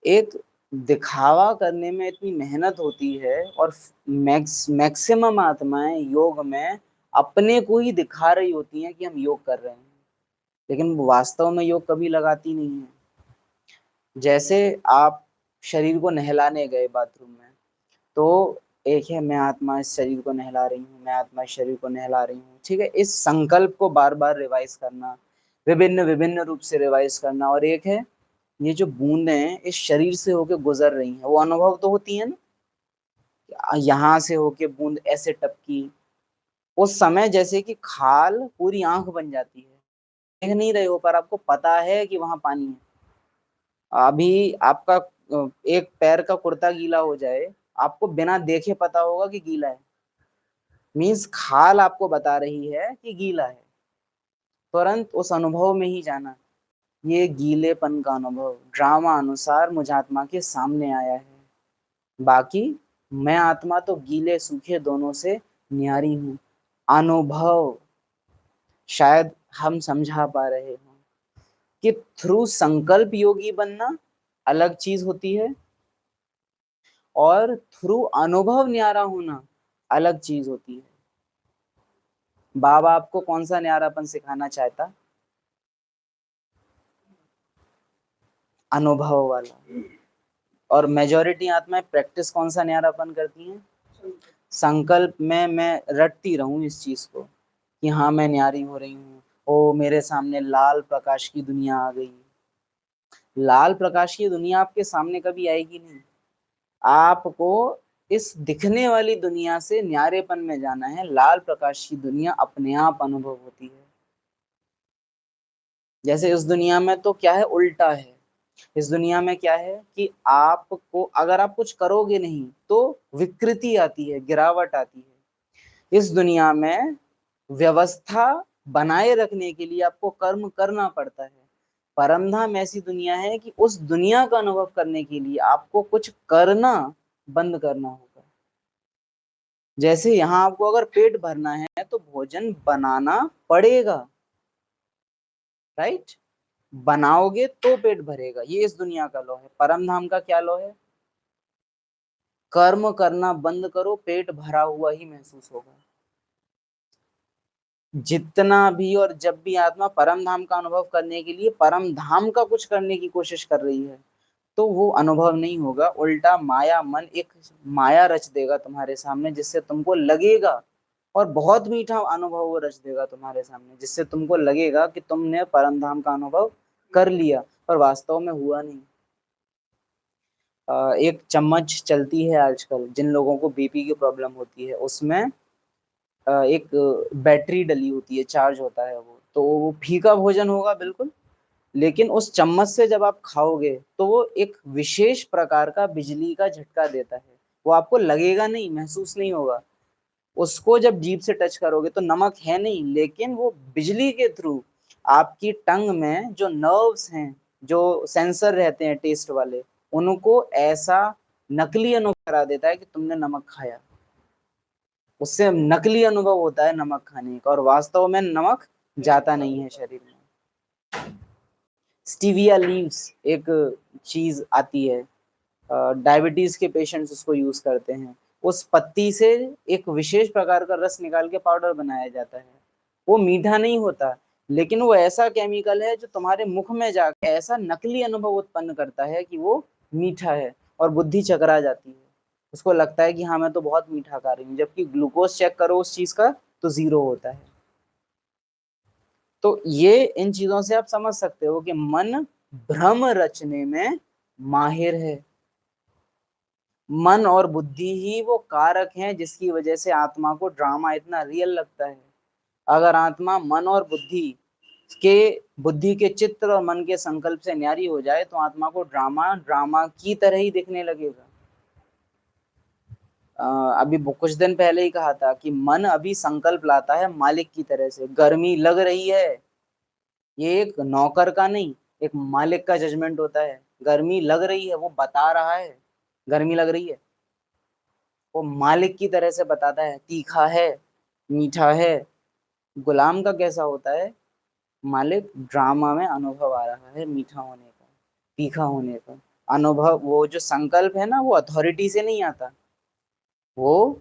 एक दिखावा करने में इतनी मेहनत होती है, और मैक्सिमम आत्माएं योग में अपने को ही दिखा रही होती हैं कि हम योग कर रहे हैं, लेकिन वास्तव में योग कभी लगाती नहीं है। जैसे आप शरीर को नहलाने गए बाथरूम में, तो एक है मैं आत्मा इस शरीर को नहला रही हूँ, मैं आत्मा इस शरीर को नहला रही हूँ, ठीक है। इस संकल्प को बार बार रिवाइज करना, विभिन्न विभिन्न रूप से रिवाइज करना। और एक है ये जो बूंदें इस शरीर से होके गुजर रही हैं, वो अनुभव तो होती है ना, यहाँ से होके बूंद ऐसे टपकी, उस समय जैसे कि खाल पूरी आंख बन जाती है, देख नहीं रहे हो पर आपको पता है कि वहां पानी है। अभी आपका एक पैर का कुर्ता गीला हो जाए, आपको बिना देखे पता होगा कि गीला है, मीन्स खाल आपको बता रही है कि गीला है। तुरंत उस अनुभव में ही जाना, ये गीलेपन का अनुभव ड्रामा अनुसार मुझ आत्मा के सामने आया है, बाकी मैं आत्मा तो गीले सूखे दोनों से न्यारी हूँ। अनुभव शायद हम समझा पा रहे हो कि थ्रू संकल्प योगी बनना अलग चीज होती है, और थ्रू अनुभव न्यारा होना अलग चीज होती है। बाबा आपको कौन सा न्यारापन सिखाना चाहता? अनुभव वाला। और मेजॉरिटी आत्माएं प्रैक्टिस कौन सा न्यारापन करती हैं? संकल्प में मैं रटती रहूं इस चीज को कि हाँ मैं न्यारी हो रही हूँ, ओ मेरे सामने लाल प्रकाश की दुनिया आ गई। लाल प्रकाश की दुनिया आपके सामने कभी आएगी नहीं। आपको इस दिखने वाली दुनिया से न्यारेपन में जाना है। लाल प्रकाश की दुनिया अपने आप अनुभव होती है। जैसे इस दुनिया में तो क्या है, उल्टा है। इस दुनिया में क्या है कि आपको अगर आप कुछ करोगे नहीं तो विकृति आती है, गिरावट आती है। इस दुनिया में व्यवस्था बनाए रखने के लिए आपको कर्म करना पड़ता है। परमधाम ऐसी दुनिया है कि उस दुनिया का अनुभव करने के लिए आपको कुछ करना बंद करना होगा। जैसे यहाँ आपको अगर पेट भरना है तो भोजन बनाना पड़ेगा, राइट? बनाओगे तो पेट भरेगा। ये इस दुनिया का लॉ है। परमधाम का क्या लॉ है? कर्म करना बंद करो, पेट भरा हुआ ही महसूस होगा। जितना भी और जब भी आत्मा परम धाम का अनुभव करने के लिए परम धाम का कुछ करने की कोशिश कर रही है तो वो अनुभव नहीं होगा। उल्टा माया मन एक माया रच देगा तुम्हारे सामने, जिससे तुमको लगेगा, और बहुत मीठा अनुभव वो रच देगा तुम्हारे सामने, जिससे तुमको लगेगा कि तुमने परम धाम का अनुभव कर लिया, पर वास्तव में हुआ नहीं। एक चम्मच चलती है आजकल, जिन लोगों को बीपी की प्रॉब्लम होती है उसमें एक बैटरी डली होती है, चार्ज होता है वो, तो वो फीका भोजन होगा बिल्कुल, लेकिन उस चम्मच से जब आप खाओगे तो वो एक विशेष प्रकार का बिजली का झटका देता है। वो आपको लगेगा नहीं, महसूस नहीं होगा। उसको जब जीभ से टच करोगे तो नमक है नहीं, लेकिन वो बिजली के थ्रू आपकी टंग में जो नर्व्स हैं, जो सेंसर रहते हैं टेस्ट वाले, उनको ऐसा नकली अनुभव करा देता है कि तुमने नमक खाया। उससे नकली अनुभव होता है नमक खाने का, और वास्तव में नमक जाता नहीं है शरीर में। स्टीविया लीव्स एक चीज आती है, डायबिटीज के पेशेंट्स उसको यूज करते हैं। उस पत्ती से एक विशेष प्रकार का रस निकाल के पाउडर बनाया जाता है। वो मीठा नहीं होता, लेकिन वो ऐसा केमिकल है जो तुम्हारे मुख में जाकर ऐसा नकली अनुभव उत्पन्न करता है कि वो मीठा है, और बुद्धि चकरा जाती है। उसको लगता है कि हाँ मैं तो बहुत मीठा खा रही हूँ, जबकि ग्लूकोज चेक करो उस चीज का तो 0 होता है। तो ये इन चीजों से आप समझ सकते हो कि मन भ्रम रचने में माहिर है। मन और बुद्धि ही वो कारक हैं जिसकी वजह से आत्मा को ड्रामा इतना रियल लगता है। अगर आत्मा मन और बुद्धि के चित्र और मन के संकल्प से न्यारी हो जाए तो आत्मा को ड्रामा ड्रामा की तरह ही दिखने लगेगा। अभी कुछ दिन पहले ही कहा था कि मन अभी संकल्प लाता है मालिक की तरह से। गर्मी लग रही है, ये एक नौकर का नहीं, एक मालिक का जजमेंट होता है। गर्मी लग रही है, वो बता रहा है गर्मी लग रही है, वो मालिक की तरह से बताता है, तीखा है, मीठा है। गुलाम का कैसा होता है? मालिक ड्रामा में अनुभव आ रहा है मीठा होने का, तीखा होने का अनुभव। वो जो संकल्प है ना, वो अथॉरिटी से नहीं आता, वो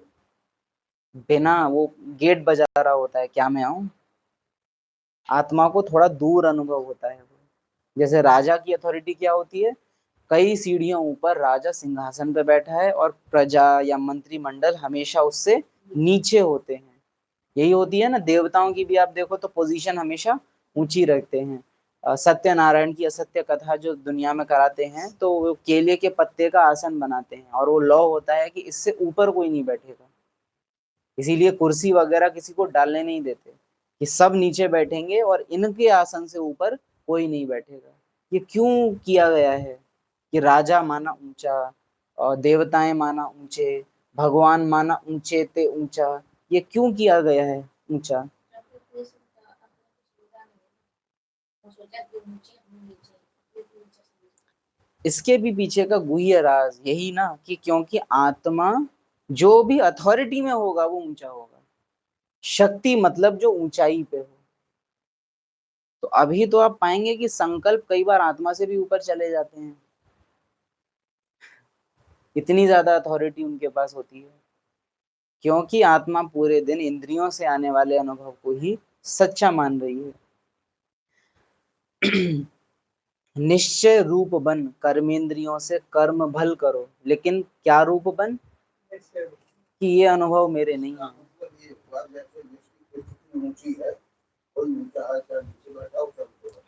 बिना वो गेट बजा रहा होता है, क्या मैं आऊं। आत्मा को थोड़ा दूर अनुभव होता है। जैसे राजा की अथॉरिटी क्या होती है? कई सीढ़ियों ऊपर राजा सिंहासन पे बैठा है और प्रजा या मंत्रिमंडल हमेशा उससे नीचे होते हैं। यही होती है ना, देवताओं की भी आप देखो तो पोजीशन हमेशा ऊंची रखते हैं। सत्यनारायण की असत्य कथा जो दुनिया में कराते हैं तो वो केले के पत्ते का आसन बनाते हैं, और वो लॉ होता है कि इससे ऊपर कोई नहीं बैठेगा। इसीलिए कुर्सी वगैरह किसी को डालने नहीं देते, कि सब नीचे बैठेंगे और इनके आसन से ऊपर कोई नहीं बैठेगा। ये क्यों किया गया है कि राजा माना ऊंचा और देवताएं माना ऊंचे, भगवान माना ऊंचे ते ऊंचा? ये क्यों किया गया है ऊंचा? इसके भी पीछे का गुह्य राज यही ना, कि क्योंकि आत्मा जो भी अथॉरिटी में होगा वो ऊंचा होगा। शक्ति मतलब जो ऊंचाई पे हो। तो अभी तो आप पाएंगे कि संकल्प कई बार आत्मा से भी ऊपर चले जाते हैं, इतनी ज्यादा अथॉरिटी उनके पास होती है, क्योंकि आत्मा पूरे दिन इंद्रियों से आने वाले अनुभव को ही सच्चा मान रही है। निश्चय रूप बन कर्मेंद्रियों से कर्म भल करो, लेकिन क्या रूप बन? कि ये अनुभव मेरे नहीं है।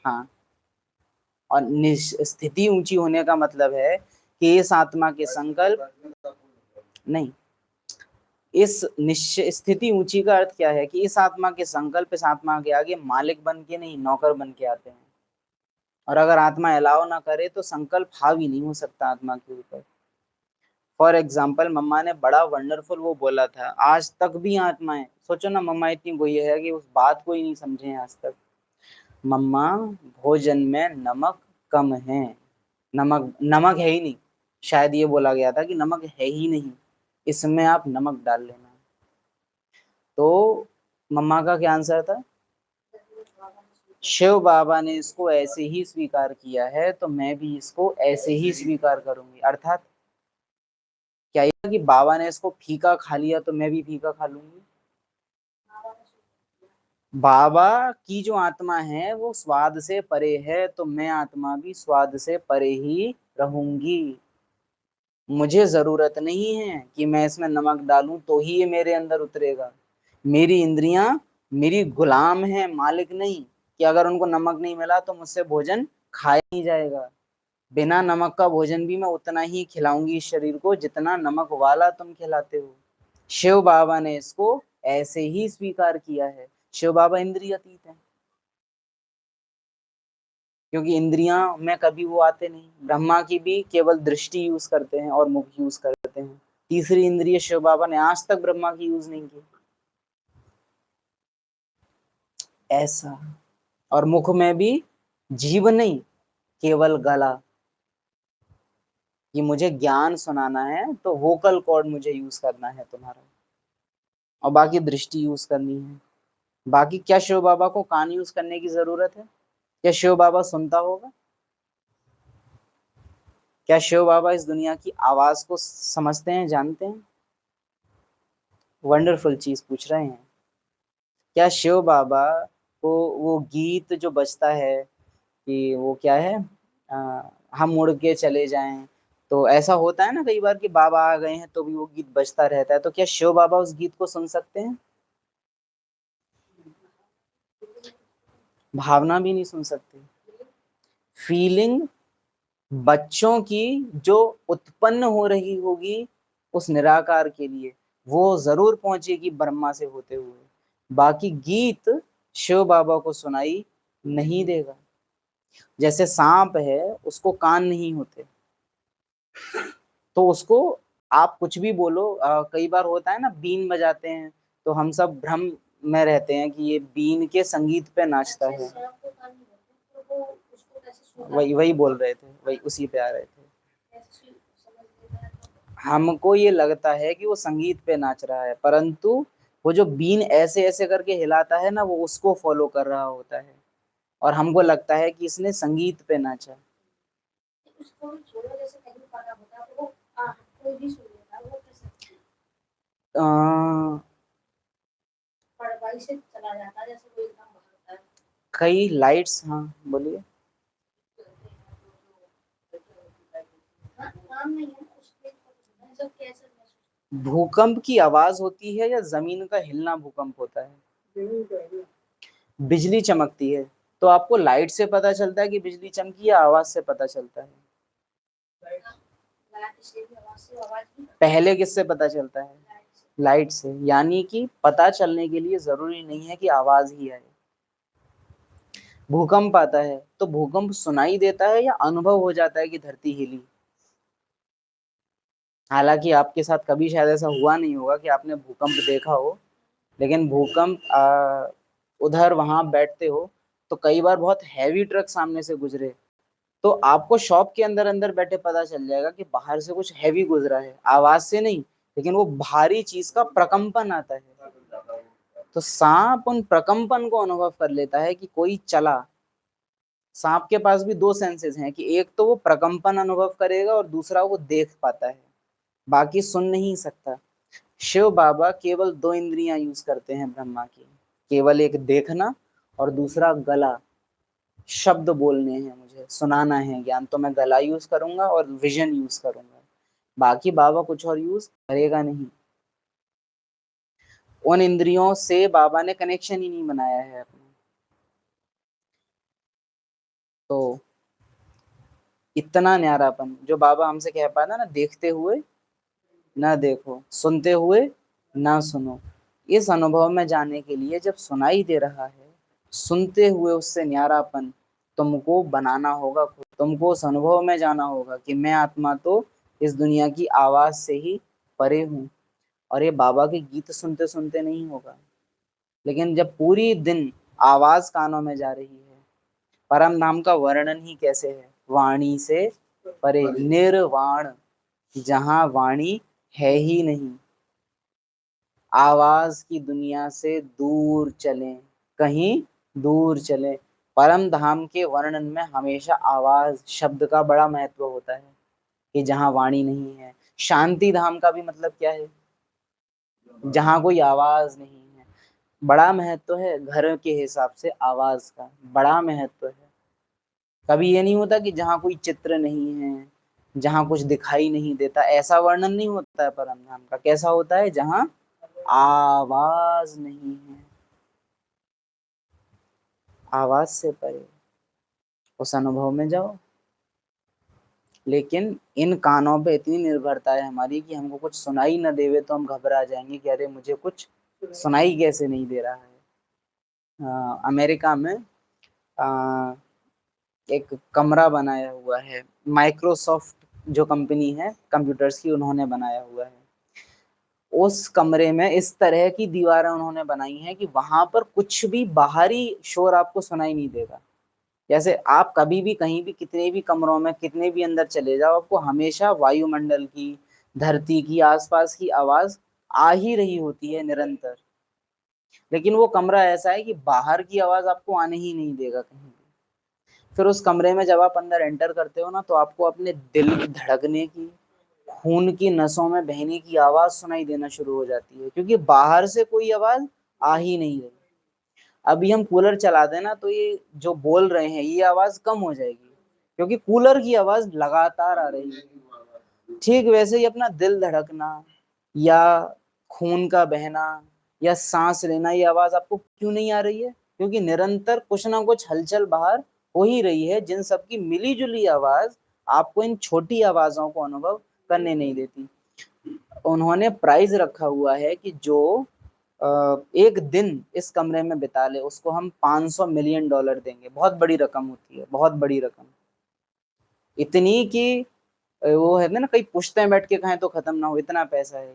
हाँ, और स्थिति ऊंची होने का मतलब है कि इस आत्मा के संकल्प नहीं, इस निश्चय स्थिति ऊंची का अर्थ क्या है कि इस आत्मा के संकल्प इस आत्मा के आगे मालिक बन के नहीं, नौकर बन के आते हैं। और अगर आत्मा अलाउ ना करे तो संकल्प हावी नहीं हो सकता आत्मा के ऊपर। फॉर एग्जाम्पल, मम्मा ने बड़ा वंडरफुल वो बोला था, आज तक भी आत्माएं, सोचो ना, मम्मा इतनी गोई है कि उस बात को ही नहीं समझे हैं आज तक। मम्मा, भोजन में नमक कम है, नमक नमक है ही नहीं। शायद ये बोला गया था कि नमक है ही नहीं, इसमें आप नमक डाल लेना। तो मम्मा का क्या आंसर था? शिव बाबा ने इसको ऐसे ही स्वीकार किया है तो मैं भी इसको ऐसे ही स्वीकार करूंगी। अर्थात क्या ये कि बाबा ने इसको फीका खा लिया तो मैं भी फीका खा लूंगी? बाबा की जो आत्मा है वो स्वाद से परे है, तो मैं आत्मा भी स्वाद से परे ही रहूंगी। मुझे जरूरत नहीं है कि मैं इसमें नमक डालूं तो ही ये मेरे अंदर उतरेगा। मेरी इंद्रियां मेरी गुलाम है, मालिक नहीं, कि अगर उनको नमक नहीं मिला तो मुझसे भोजन खाया नहीं जाएगा। बिना नमक का भोजन भी मैं उतना ही खिलाऊंगी इस शरीर को जितना नमक वाला तुम खिलाते हो। शिव बाबा ने इसको ऐसे ही स्वीकार किया है। शिव बाबा इंद्रिय अतीत है, क्योंकि इंद्रियां में कभी वो आते नहीं। ब्रह्मा की भी केवल दृष्टि यूज करते हैं और मुख यूज करते हैं। तीसरी इंद्रिय शिव बाबा ने आज तक ब्रह्मा की यूज नहीं की। ऐसा, और मुख में भी जीव नहीं, केवल गला, कि मुझे ज्ञान सुनाना है तो वोकल कॉर्ड मुझे यूज करना है तुम्हारा, और बाकी दृष्टि यूज करनी है। बाकी क्या शिव बाबा को कान यूज करने की जरूरत है? क्या शिव बाबा सुनता होगा? क्या शिव बाबा इस दुनिया की आवाज को समझते हैं, जानते हैं? वंडरफुल चीज पूछ रहे हैं। क्या शिव बाबा को वो गीत जो बजता है कि वो क्या है, हम उड़ के चले जाएं, तो ऐसा होता है ना कई बार कि बाबा आ गए हैं तो भी वो गीत बजता रहता है, तो क्या शिव बाबा उस गीत को सुन सकते हैं? भावना भी नहीं सुन सकते। फीलिंग बच्चों की जो उत्पन्न हो रही होगी उस निराकार के लिए, वो जरूर पहुंचेगी ब्रह्मा से होते हुए। बाकी गीत शिव बाबा को सुनाई नहीं देगा। जैसे सांप है, उसको कान नहीं होते, तो उसको आप कुछ भी बोलो, कई बार होता है ना, बीन बजाते हैं तो हम सब भ्रम में रहते हैं कि ये बीन के संगीत पे नाचता है। वही वही बोल रहे थे, वही उसी पे आ रहे थे। हमको ये लगता है कि वो संगीत पे नाच रहा है, परंतु वो जो बीन ऐसे ऐसे करके हिलाता है ना, वो उसको फॉलो कर रहा होता है, और हमको लगता है कि इसने संगीत पे नाचा। अ, कई लाइट्स, हाँ बोलिए। भूकंप की आवाज होती है या जमीन का हिलना भूकंप होता है? बिजली चमकती है तो आपको लाइट से पता चलता है कि बिजली चमकी, या आवाज से पता चलता है? पहले किससे पता चलता है? लाइट से। यानी कि पता चलने के लिए जरूरी नहीं है कि आवाज ही आए। भूकंप आता है तो भूकंप सुनाई देता है या अनुभव हो जाता है कि धरती हिली? हालांकि आपके साथ कभी शायद ऐसा हुआ नहीं होगा कि आपने भूकंप देखा हो, लेकिन भूकंप उधर वहां बैठते हो तो कई बार बहुत हैवी ट्रक सामने से गुजरे तो आपको शॉप के अंदर अंदर बैठे पता चल जाएगा कि बाहर से कुछ हैवी गुजरा है, आवाज से नहीं, लेकिन वो भारी चीज का प्रकंपन आता है। तो सांप उन प्रकंपन को अनुभव कर लेता है कि कोई चला। सांप के पास भी दो सेंसेस हैं, कि एक तो वो प्रकंपन अनुभव करेगा और दूसरा वो देख पाता है, बाकी सुन नहीं सकता। शिव बाबा केवल दो इंद्रियां यूज करते हैं ब्रह्मा की, केवल एक देखना और दूसरा गला। शब्द बोलने हैं, मुझे सुनाना है ज्ञान, तो मैं गला यूज करूंगा और विजन यूज करूंगा। बाकी बाबा कुछ और यूज करेगा नहीं। उन इंद्रियों से बाबा ने कनेक्शन ही नहीं बनाया है अपना। तो इतना न्यारापन जो बाबा हमसे कह पाता ना, देखते हुए ना देखो, सुनते हुए ना सुनो, इस अनुभव में जाने के लिए जब सुनाई दे रहा है, सुनते हुए उससे न्यारापन तुमको बनाना होगा खुद। तुमको उस अनुभव में जाना होगा कि मैं आत्मा तो इस दुनिया की आवाज से ही परे हूँ। और ये बाबा के गीत सुनते सुनते नहीं होगा, लेकिन जब पूरी दिन आवाज कानों में जा रही है, परम धाम का वर्णन ही कैसे है, वाणी से परे, निर्वाण, जहां वाणी है ही नहीं, आवाज की दुनिया से दूर चलें, कहीं दूर चलें। परम धाम के वर्णन में हमेशा आवाज शब्द का बड़ा महत्व होता है, कि जहां वाणी नहीं है। शांति धाम का भी मतलब क्या है, जहां कोई आवाज नहीं है। बड़ा महत्व है घर के हिसाब से, आवाज का बड़ा महत्व है। कभी ये नहीं होता कि जहां कोई चित्र नहीं है, जहां कुछ दिखाई नहीं देता, ऐसा वर्णन नहीं होता है परम धाम का। कैसा होता है, जहां आवाज नहीं है, आवाज से परे, उस अनुभव में जाओ। लेकिन इन कानों पे इतनी निर्भरता है हमारी कि हमको कुछ सुनाई न देवे तो हम घबरा जाएंगे कि अरे मुझे कुछ सुनाई कैसे नहीं दे रहा है। अमेरिका में एक कमरा बनाया हुआ है, माइक्रोसॉफ्ट जो कंपनी है कंप्यूटर्स की, उन्होंने बनाया हुआ है। उस कमरे में इस तरह की दीवारें उन्होंने बनाई हैं कि वहां पर कुछ भी बाहरी शोर आपको सुनाई नहीं देगा। जैसे आप कभी भी कहीं भी कितने भी कमरों में कितने भी अंदर चले जाओ, आपको हमेशा वायुमंडल की, धरती की, आसपास की आवाज आ ही रही होती है निरंतर। लेकिन वो कमरा ऐसा है कि बाहर की आवाज आपको आने ही नहीं देगा कहीं भी। फिर उस कमरे में जब आप अंदर एंटर करते हो ना, तो आपको अपने दिल की धड़कने की, खून की नसों में बहने की आवाज सुनाई देना शुरू हो जाती है, क्योंकि बाहर से कोई आवाज आ ही नहीं रही। अभी हम कूलर चला दें ना, तो ये जो बोल रहे हैं ये आवाज कम हो जाएगी, क्योंकि कूलर की आवाज लगातार आ रही है। ठीक वैसे ही अपना दिल धड़कना, या खून का बहना, या सांस लेना, ये आवाज आपको क्यों नहीं आ रही है, क्योंकि निरंतर कुछ ना कुछ हलचल बाहर हो ही रही है, जिन सबकी मिली जुली आवाज आपको इन छोटी आवाजों को अनुभव करने नहीं देती। उन्होंने प्राइज रखा हुआ है कि जो एक दिन इस कमरे में बिता ले, उसको हम $500 मिलियन देंगे। बहुत बड़ी रकम होती है, बहुत बड़ी रकम, इतनी कि वो है ना, कई पुश्तें बैठ के खाएं तो खत्म ना हो, इतना पैसा है ये।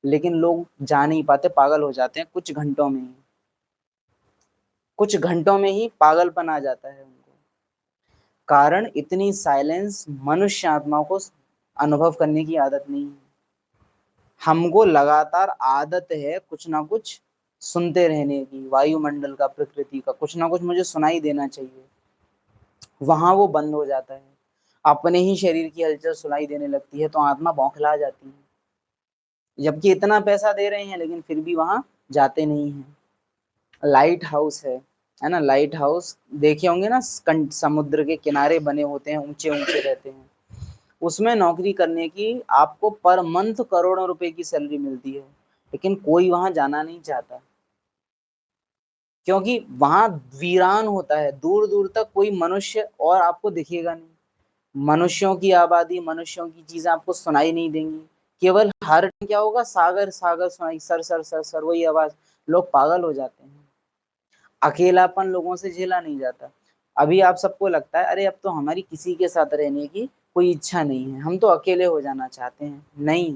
लेकिन लोग जा नहीं पाते, पागल हो जाते हैं कुछ घंटों में ही, कुछ घंटों में ही पागलपन आ जाता है उनको। कारण इतनी साइलेंस मनुष्य आत्मा को अनुभव करने की आदत नहीं है। हमको लगातार आदत है कुछ ना कुछ सुनते रहने की, वायुमंडल का, प्रकृति का, कुछ ना कुछ मुझे सुनाई देना चाहिए। वहां वो बंद हो जाता है, अपने ही शरीर की हलचल सुनाई देने लगती है, तो आत्मा बौखला जाती है। जबकि इतना पैसा दे रहे हैं लेकिन फिर भी वहां जाते नहीं हैं। लाइट हाउस है ना, लाइट हाउस देखे होंगे ना, समुद्र के किनारे बने होते हैं, ऊंचे ऊंचे रहते हैं। उसमें नौकरी करने की आपको पर मंथ करोड़ों रुपए की सैलरी मिलती है, लेकिन कोई वहां जाना नहीं चाहता, क्योंकि वहां वीरान होता है, दूर दूर तक कोई मनुष्य और आपको दिखेगा नहीं। मनुष्यों की आबादी, मनुष्यों की चीजें आपको सुनाई नहीं देंगी। केवल हर क्या होगा, सागर सागर सुनाई, सर सर सर सर, वही आवाज। लोग पागल हो जाते हैं। अकेलापन लोगों से झेला नहीं जाता। अभी आप सबको लगता है अरे अब तो हमारी किसी के साथ रहने की कोई इच्छा नहीं है, हम तो अकेले हो जाना चाहते हैं। नहीं,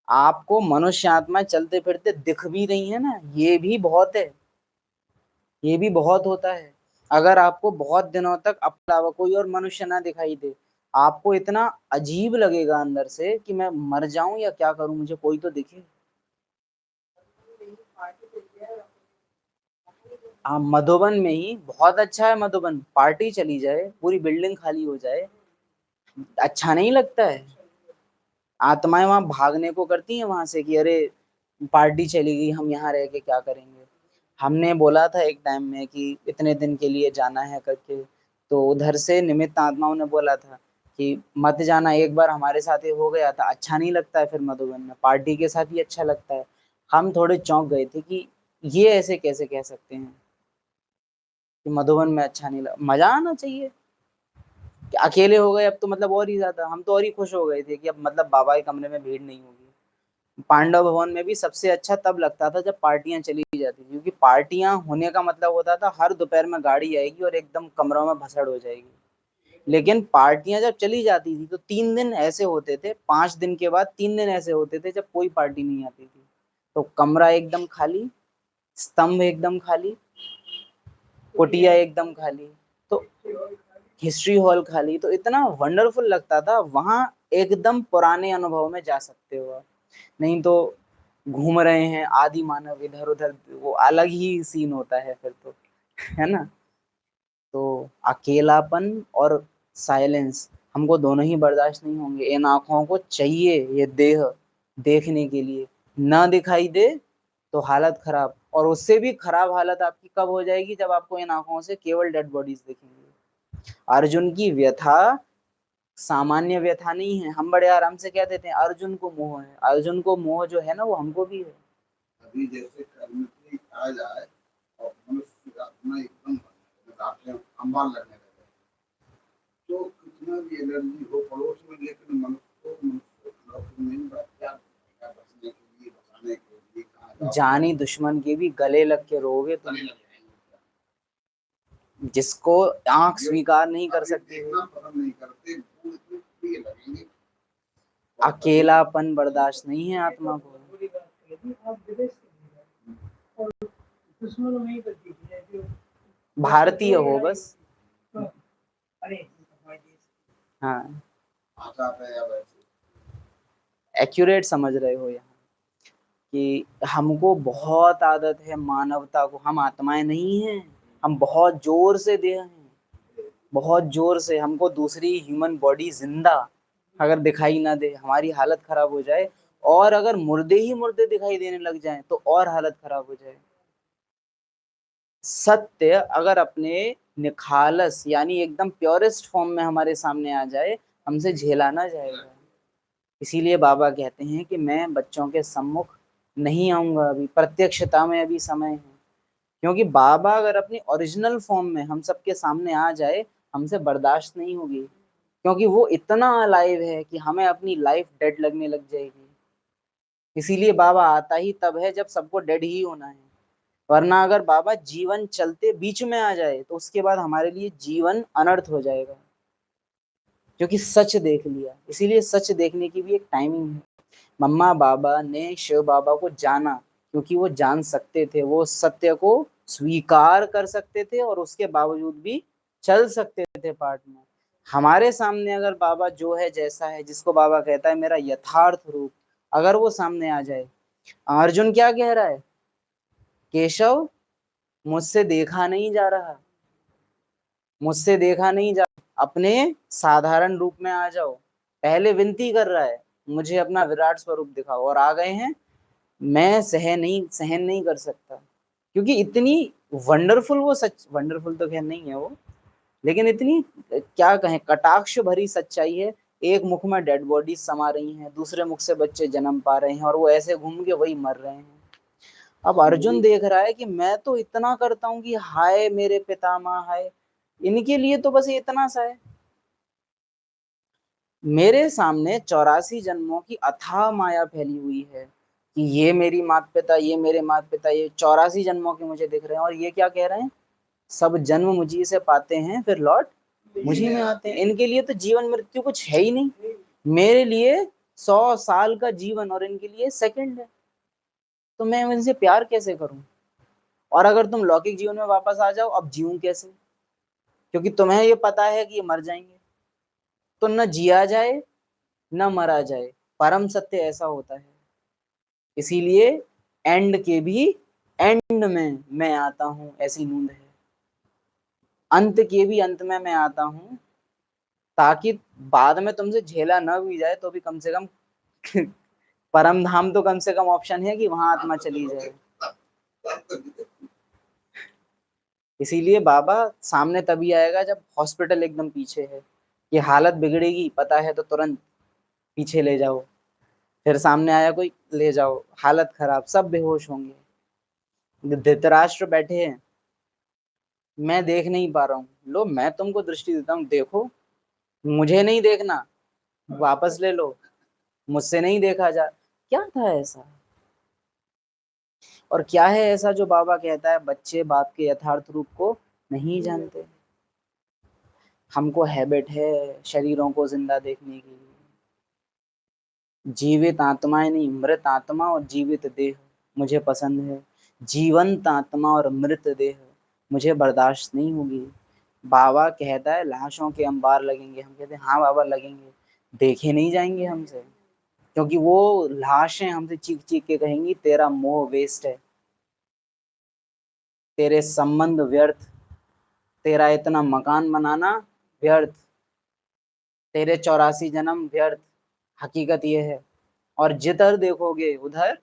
आपको मनुष्य आत्मा चलते फिरते दिख भी रही है ना, ये भी बहुत है, ये भी बहुत होता है। अगर आपको बहुत दिनों तक अपने अलावा कोई और मनुष्य ना दिखाई दे, आपको इतना अजीब लगेगा अंदर से कि मैं मर जाऊं या क्या करूं, मुझे कोई तो दिखे। हाँ, मधुबन में ही बहुत अच्छा है। मधुबन पार्टी चली जाए, पूरी बिल्डिंग खाली हो जाए, अच्छा नहीं लगता है। आत्माएं वहां भागने को करती हैं वहां से कि अरे पार्टी चली गई, हम यहाँ रह के क्या करेंगे। हमने बोला था एक टाइम में कि इतने दिन के लिए जाना है करके, तो उधर से निमित्त आत्माओं ने बोला था कि मत जाना, एक बार हमारे साथ ये हो गया था, अच्छा नहीं लगता है। फिर मधुबन में पार्टी के साथ ही अच्छा लगता है। हम थोड़े चौंक गए थे कि ये ऐसे कैसे कह सकते हैं कि मधुबन में अच्छा नहीं लगा। मजा आना चाहिए कि अकेले हो गए अब तो मतलब और ही ज्यादा, हम तो और ही खुश हो गए थे कि अब मतलब बाबा के कमरे में भीड़ नहीं होगी। पांडव भवन में भी सबसे अच्छा तब लगता था जब पार्टियां चली जाती थी, क्योंकि पार्टियां होने का मतलब होता था हर दोपहर में गाड़ी आएगी और एकदम कमरों में भसड़ हो जाएगी। लेकिन पार्टियां जब चली जाती थी तो 3 दिन ऐसे होते थे, 5 दिन के बाद 3 दिन ऐसे होते थे जब कोई पार्टी नहीं आती थी। तो कमरा एकदम खाली, स्तंभ एकदम खाली, कुटिया एकदम खाली, तो हिस्ट्री हॉल खाली, तो इतना वंडरफुल लगता था वहां। एकदम पुराने अनुभव में जा सकते हो आप। नहीं तो घूम रहे हैं आदि मानव इधर उधर, वो अलग ही सीन होता है फिर तो, है ना। तो अकेलापन और साइलेंस हमको दोनों ही बर्दाश्त नहीं होंगे। इन आंखों को चाहिए ये देह देखने के लिए, ना दिखाई दे तो हालत खराब, और उससे भी खराब हालत आपकी कब हो जाएगी, जब आपको इन आंखों से केवल डेड बॉडीज दिखेंगी। अर्जुन की व्यथा सामान्य व्यथा नहीं है। हम बड़े आराम से कह देते हैं अर्जुन को मोह है, अर्जुन को मोह जो है ना वो हमको भी है। अभी जैसे कर्म की आ जाए और मनुष्य की आत्मा एकदम आंखें अंबार लगने लगे, तो कितना भी एनर्जी हो पड़ोस में, लेकिन मनुष्य को नहीं क्या बचने के लिए, बचाने के लिए कहाँ जाओ, जानी दुश्मन के भी गले लग के रोगे तुम, गले लग जाएंगे। जिसको आंख स्वीकार नहीं कर सकती है। देखना पसंद नहीं करते, वो इतने प्रिय लगेंगे। अकेलापन बर्दाश्त नहीं है आत्मा को। भारतीय हो बस। हाँ, आता है अब ऐसे एक्यूरेट समझ रहे हो यहाँ कि हमको बहुत आदत है मानवता को, हम आत्माएं नहीं हैं, हम बहुत जोर से देह हैं, बहुत जोर से। हमको दूसरी ह्यूमन बॉडी जिंदा अगर दिखाई ना दे हमारी हालत खराब हो जाए, और अगर मुर्दे ही मुर्दे दिखाई देने लग जाएं तो और हालत खराब हो जाए। सत्य अगर अपने निखालस यानी एकदम प्योरेस्ट फॉर्म में हमारे सामने आ जाए, हमसे झेला ना जाएगा। इसीलिए बाबा कहते हैं कि मैं बच्चों के सम्मुख नहीं आऊंगा, अभी प्रत्यक्षता में अभी समय है। क्योंकि बाबा अगर अपनी ओरिजिनल फॉर्म में हम सबके सामने आ जाए, हमसे बर्दाश्त नहीं होगी, क्योंकि वो इतना अलाइव है कि हमें अपनी लाइफ डेड लगने लग जाएगी। इसीलिए बाबा आता ही तब है जब सबको डेड ही होना है। वरना अगर बाबा जीवन चलते बीच में आ जाए तो उसके बाद हमारे लिए जीवन अनर्थ हो जाएगा, क्योंकि सच देख लिया। इसीलिए सच देखने की भी एक टाइमिंग है। मम्मा बाबा ने शिव बाबा को जाना क्योंकि वो जान सकते थे, वो सत्य को स्वीकार कर सकते थे और उसके बावजूद भी चल सकते थे पाठ में। हमारे सामने अगर बाबा जो है जैसा है, जिसको बाबा कहता है मेरा यथार्थ रूप, अगर वो सामने आ जाए, अर्जुन क्या कह रहा है, केशव मुझसे देखा नहीं जा रहा, मुझसे देखा नहीं जा, अपने साधारण रूप में आ जाओ। पहले विनती कर रहा है मुझे अपना विराट स्वरूप दिखाओ, और आ गए हैं मैं सहन नहीं कर सकता। क्योंकि इतनी वंडरफुल वो सच, वंडरफुल तो खैर नहीं है वो, लेकिन इतनी क्या कहें कटाक्ष भरी सच्चाई है। एक मुख में डेड बॉडीज समा रही हैं, दूसरे मुख से बच्चे जन्म पा रहे हैं, और वो ऐसे घूम के वही मर रहे हैं। अब अर्जुन देख रहा है कि मैं तो इतना करता हूँ कि हाय मेरे पितामह हाय, इनके लिए तो बस इतना सा है। मेरे सामने 84 जन्मों की अथाह माया फैली हुई है कि ये मेरी माता पिता, ये मेरे माता पिता, ये 84 जन्मों के मुझे दिख रहे हैं, और ये क्या कह रहे हैं, सब जन्म मुझी से पाते हैं फिर लौट मुझी में आते हैं। इनके लिए तो जीवन मृत्यु कुछ है ही नहीं। मेरे लिए 100 साल का जीवन और इनके लिए सेकंड है, तो मैं इनसे प्यार कैसे करूं। और अगर तुम लौकिक जीवन में वापस आ जाओ, अब जीऊं कैसे, क्योंकि तुम्हें ये पता है कि ये मर जाएंगे, तो न जिया जाए न मरा जाए। परम सत्य ऐसा होता है। इसीलिए एंड के भी एंड में मैं आता हूं, ऐसी नूंद है। अंत के भी अंत में मैं आता हूं, ताकि बाद में तुमसे झेला न भी जाए तो भी कम से कम परम धाम तो कम से कम ऑप्शन है कि वहां आत्मा चली जाए। इसीलिए बाबा सामने तभी आएगा जब हॉस्पिटल एकदम पीछे है, ये हालत बिगड़ेगी पता है तो तुरंत पीछे ले जाओ। फिर सामने आया कोई, ले जाओ, हालत खराब, सब बेहोश होंगे। धृतराष्ट्र बैठे हैं, मैं देख नहीं पा रहा हूँ, लो मैं तुमको दृष्टि देता हूँ, देखो, मुझे नहीं देखना, वापस ले लो, मुझसे नहीं देखा जा। क्या था ऐसा, और क्या है ऐसा जो बाबा कहता है बच्चे बाप के यथार्थ रूप को नहीं जानते। हमको हैबिट है शरीरों को जिंदा देखने की, जीवित आत्माएं नहीं, मृत आत्मा और जीवित देह मुझे पसंद है, जीवंत आत्मा और मृत देह मुझे बर्दाश्त नहीं होगी। बाबा कहता है लाशों के अंबार लगेंगे, हम कहते हैं हाँ बाबा लगेंगे, देखे नहीं जाएंगे हमसे, क्योंकि वो लाशें हमसे चीख चीख के कहेंगी तेरा मोह वेस्ट है, तेरे संबंध व्यर्थ, तेरा इतना मकान बनाना व्यर्थ, तेरे 84 जन्म व्यर्थ। हकीकत ये है, और जिधर देखोगे उधर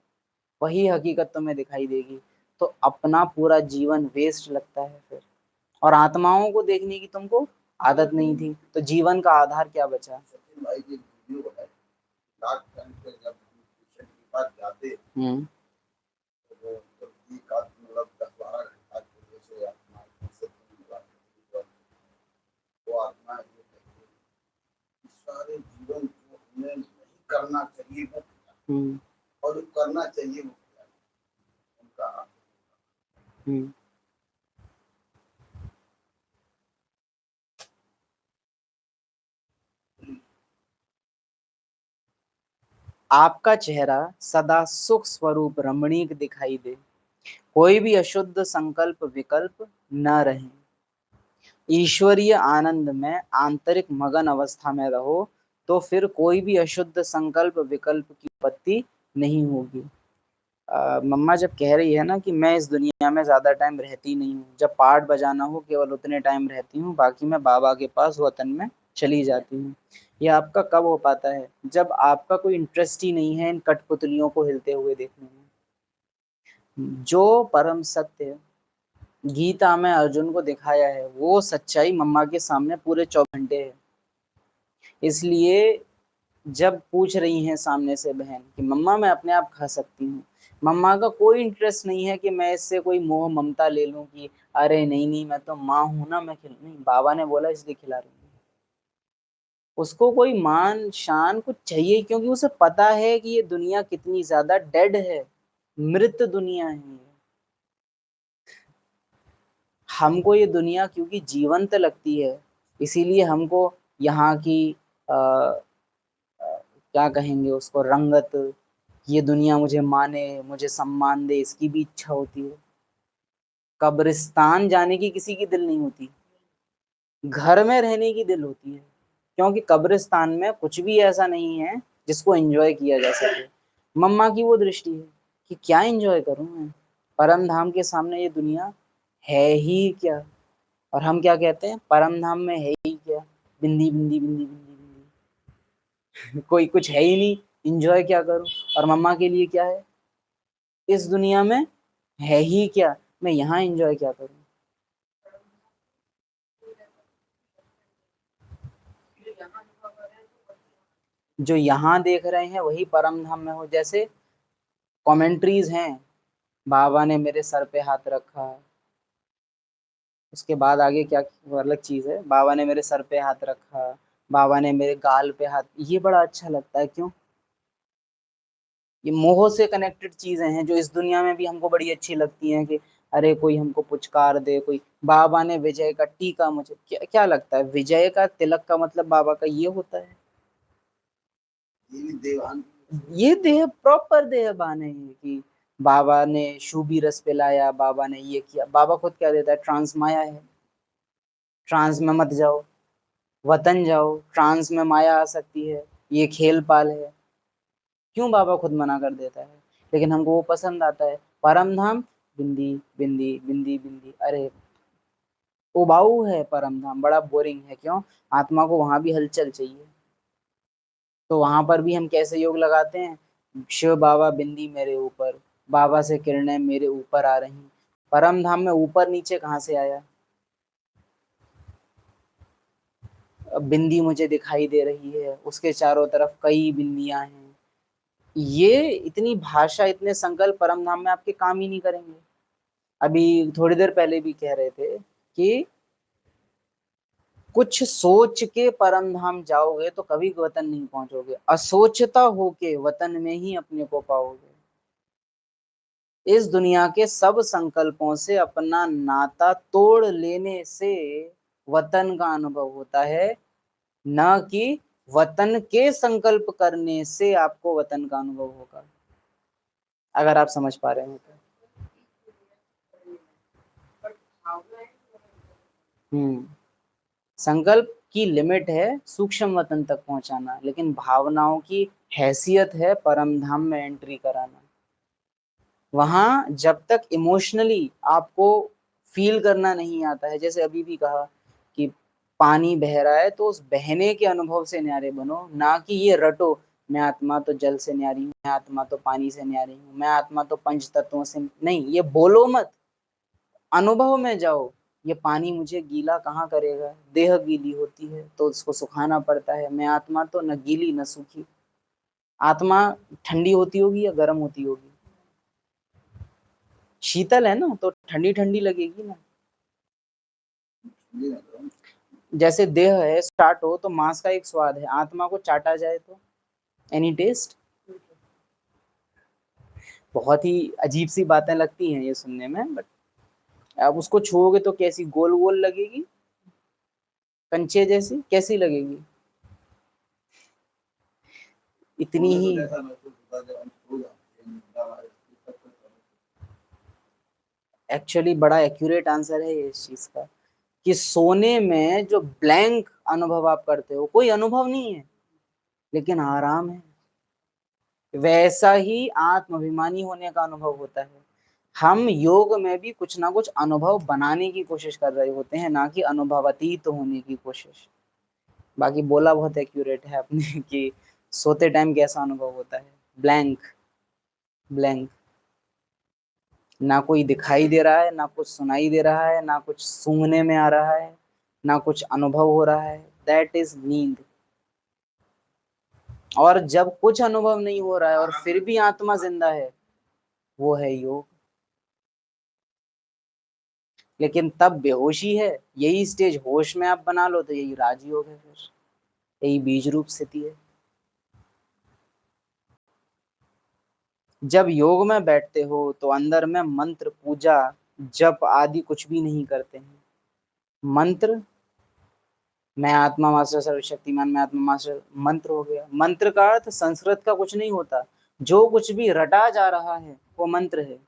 वही हकीकत तुम्हें दिखाई देगी। तो अपना पूरा जीवन वेस्ट लगता है फिर, और आत्माओं को देखने की तुमको आदत नहीं थी, तो जीवन का आधार क्या बचा। सचिन भाई की वीडियो है, लास्ट टाइम पे जब हम पेशेंट के पास जाते तो वो तो एक आदमी मतलब 10-12 घंटा के जैसे आत्मा से वो आत्मा ये कहती है कि सारे जीवन जो हमें नहीं करना चाहिए वो किया, और जो करना चाहिए वो किया, उनका आपका चेहरा सदा सुख स्वरूप रमणीक दिखाई दे, कोई भी अशुद्ध संकल्प विकल्प न रहे, ईश्वरीय आनंद में आंतरिक मगन अवस्था में रहो, तो फिर कोई भी अशुद्ध संकल्प विकल्प की उत्पत्ति नहीं होगी। मम्मा जब कह रही है ना कि मैं इस दुनिया में ज्यादा टाइम रहती नहीं हूँ, जब पाठ बजाना हो केवल उतने टाइम रहती हूँ, बाकी मैं बाबा के पास वतन में चली जाती हूँ। ये आपका कब हो पाता है, जब आपका कोई इंटरेस्ट ही नहीं है इन कठपुतलियों को हिलते हुए देखने में। जो परम सत्य गीता में अर्जुन को दिखाया है वो सच्चाई मम्मा के सामने पूरे 24 घंटे है। इसलिए जब पूछ रही हैं सामने से बहन कि मम्मा मैं अपने आप खा सकती हूँ, मम्मा का कोई इंटरेस्ट नहीं है कि मैं इससे कोई मोह ममता ले लूं कि अरे नहीं नहीं मैं तो माँ हूं ना, मैं खिल नहीं, बाबा ने बोला इसलिए खिला रही हूँ। उसको कोई मान शान कुछ चाहिए, क्योंकि उसे पता है कि ये दुनिया कितनी ज्यादा डेड है, मृत दुनिया है ये। हमको ये दुनिया क्योंकि जीवंत लगती है, इसीलिए हमको यहाँ की क्या कहेंगे उसको, रंगत, ये दुनिया मुझे माने, मुझे सम्मान दे, इसकी भी इच्छा होती है। कब्रिस्तान जाने की किसी की दिल नहीं होती, घर में रहने की दिल होती है, क्योंकि कब्रिस्तान में कुछ भी ऐसा नहीं है जिसको एंजॉय किया जा सके। मम्मा की वो दृष्टि है कि क्या एंजॉय करूं मैं, परम धाम के सामने ये दुनिया है ही क्या। और हम क्या कहते हैं, परम धाम में है ही क्या, बिंदी बिंदी बिंदी बिंदी बिंदी कोई कुछ है ही नहीं, इंजॉय क्या करूं। और मम्मा के लिए क्या है, इस दुनिया में है ही क्या, मैं यहाँ एंजॉय क्या करूं। जो यहाँ देख रहे हैं वही परम धाम में हो। जैसे कमेंट्रीज हैं, बाबा ने मेरे सर पे हाथ रखा, उसके बाद आगे क्या, वो अलग चीज है, बाबा ने मेरे सर पे हाथ रखा, बाबा ने मेरे गाल पे हाथ, ये बड़ा अच्छा लगता है। क्यों, ये मोह से कनेक्टेड चीजें हैं जो इस दुनिया में भी हमको बड़ी अच्छी लगती हैं कि अरे कोई हमको पुचकार दे कोई। बाबा ने विजय का टीका, मुझे क्या लगता है, विजय का तिलक का मतलब बाबा का ये होता है। ये भी देवान ये देह प्रॉपर देहबान है ये, कि बाबा ने शूबी रस पिलाया, बाबा ने ये किया। बाबा खुद क्या देता है, ट्रांस माया है, ट्रांस में मत जाओ, वतन जाओ, ट्रांस में माया आ सकती है, ये खेल पाल है। क्यों बाबा खुद मना कर देता है, लेकिन हमको वो पसंद आता है। परम धाम बिंदी बिंदी बिंदी बिंदी, अरे उबाऊ है परम धाम, बड़ा बोरिंग है। क्यों, आत्मा को वहां भी हलचल चाहिए। तो वहां पर भी हम कैसे योग लगाते हैं, शिव बाबा बिंदी मेरे ऊपर, बाबा से किरणें मेरे ऊपर आ रही। परम धाम में ऊपर नीचे कहाँ से आया, बिंदी मुझे दिखाई दे रही है, उसके चारों तरफ कई बिंदियां हैं, ये इतनी भाषा, इतने संकल्प परम धाम में आपके काम ही नहीं करेंगे। अभी थोड़ी देर पहले भी कह रहे थे कि कुछ सोच के परम धाम जाओगे तो कभी वतन नहीं पहुंचोगे, असोचता होके वतन में ही अपने को पाओगे। इस दुनिया के सब संकल्पों से अपना नाता तोड़ लेने से वतन का अनुभव होता है, न कि वतन के संकल्प करने से आपको वतन का अनुभव होगा। अगर आप समझ पा रहे हो तो। संकल्प की लिमिट है सूक्ष्म वतन तक पहुंचाना, लेकिन भावनाओं की हैसियत है परम धाम में एंट्री कराना। वहां जब तक इमोशनली आपको फील करना नहीं आता है, जैसे अभी भी कहा कि पानी बह रहा है तो उस बहने के अनुभव से न्यारे बनो, ना कि ये रटो मैं आत्मा तो जल से न्यारी हूँ, मैं आत्मा तो पानी से न्यारी हूँ, मैं आत्मा तो पंच तत्वों से नहीं। ये बोलो मत, अनुभव में जाओ। ये पानी मुझे गीला कहाँ करेगा, देह गीली होती है तो उसको सुखाना पड़ता है। मैं आत्मा तो न गीली न सूखी। आत्मा ठंडी होती होगी या गर्म होती होगी? शीतल है ना, तो ठंडी ठंडी लगेगी ना। जैसे देह है, स्टार्ट हो तो मांस का एक स्वाद है, आत्मा को चाटा जाए तो एनी टेस्ट। बहुत ही अजीब सी बातें लगती हैं ये सुनने में, बट आप उसको छुओगे तो कैसी गोल गोल लगेगी, कंचे जैसी कैसी लगेगी? इतनी ही। एक्चुअली बड़ा एक्यूरेट आंसर है ये इस चीज का, कि सोने में जो ब्लैंक अनुभव आप करते हो, कोई अनुभव नहीं है लेकिन आराम है, वैसा ही आत्माभिमानी होने का अनुभव होता है। हम योग में भी कुछ ना कुछ अनुभव बनाने की कोशिश कर रहे होते हैं, ना कि अनुभवातीत होने की कोशिश। बाकी बोला बहुत एक्यूरेट है आपने कि सोते टाइम कैसा अनुभव होता है, ब्लैंक ब्लैंक, ना कोई दिखाई दे रहा है, ना कुछ सुनाई दे रहा है, ना कुछ सूंघने में आ रहा है, ना कुछ अनुभव हो रहा है। दैट इज नींद। और जब कुछ अनुभव नहीं हो रहा है और फिर भी आत्मा जिंदा है, वो है योग। लेकिन तब बेहोशी है, यही स्टेज होश में आप बना लो तो यही राजयोग है, फिर यही बीज रूप स्थिति है। जब योग में बैठते हो तो अंदर में मंत्र, पूजा, जप आदि कुछ भी नहीं करते हैं। मंत्र, मैं आत्मा मास्टर सर्वशक्तिमान, मैं आत्मा मास्टर, मंत्र हो गया। मंत्र का अर्थ संस्कृत का कुछ नहीं होता, जो कुछ भी रटा जा रहा है वो मंत्र है।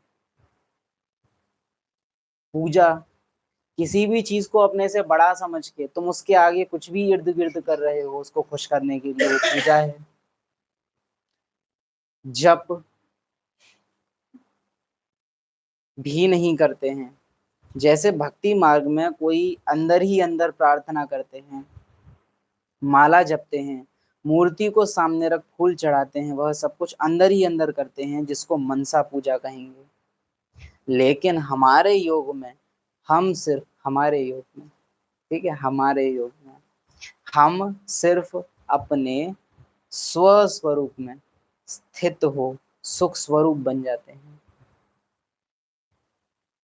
पूजा, किसी भी चीज को अपने से बड़ा समझ के तुम उसके आगे कुछ भी इर्द गिर्द कर रहे हो उसको खुश करने के लिए, वो पूजा है। जप भी नहीं करते हैं। जैसे भक्ति मार्ग में कोई अंदर ही अंदर प्रार्थना करते हैं, माला जपते हैं, मूर्ति को सामने रख फूल चढ़ाते हैं, वह सब कुछ अंदर ही अंदर करते हैं, जिसको मनसा पूजा कहेंगे। लेकिन हमारे योग में, हम सिर्फ हमारे योग में, ठीक है, हमारे योग में हम सिर्फ अपने स्वस्वरूप में स्थित हो सुख स्वरूप बन जाते हैं।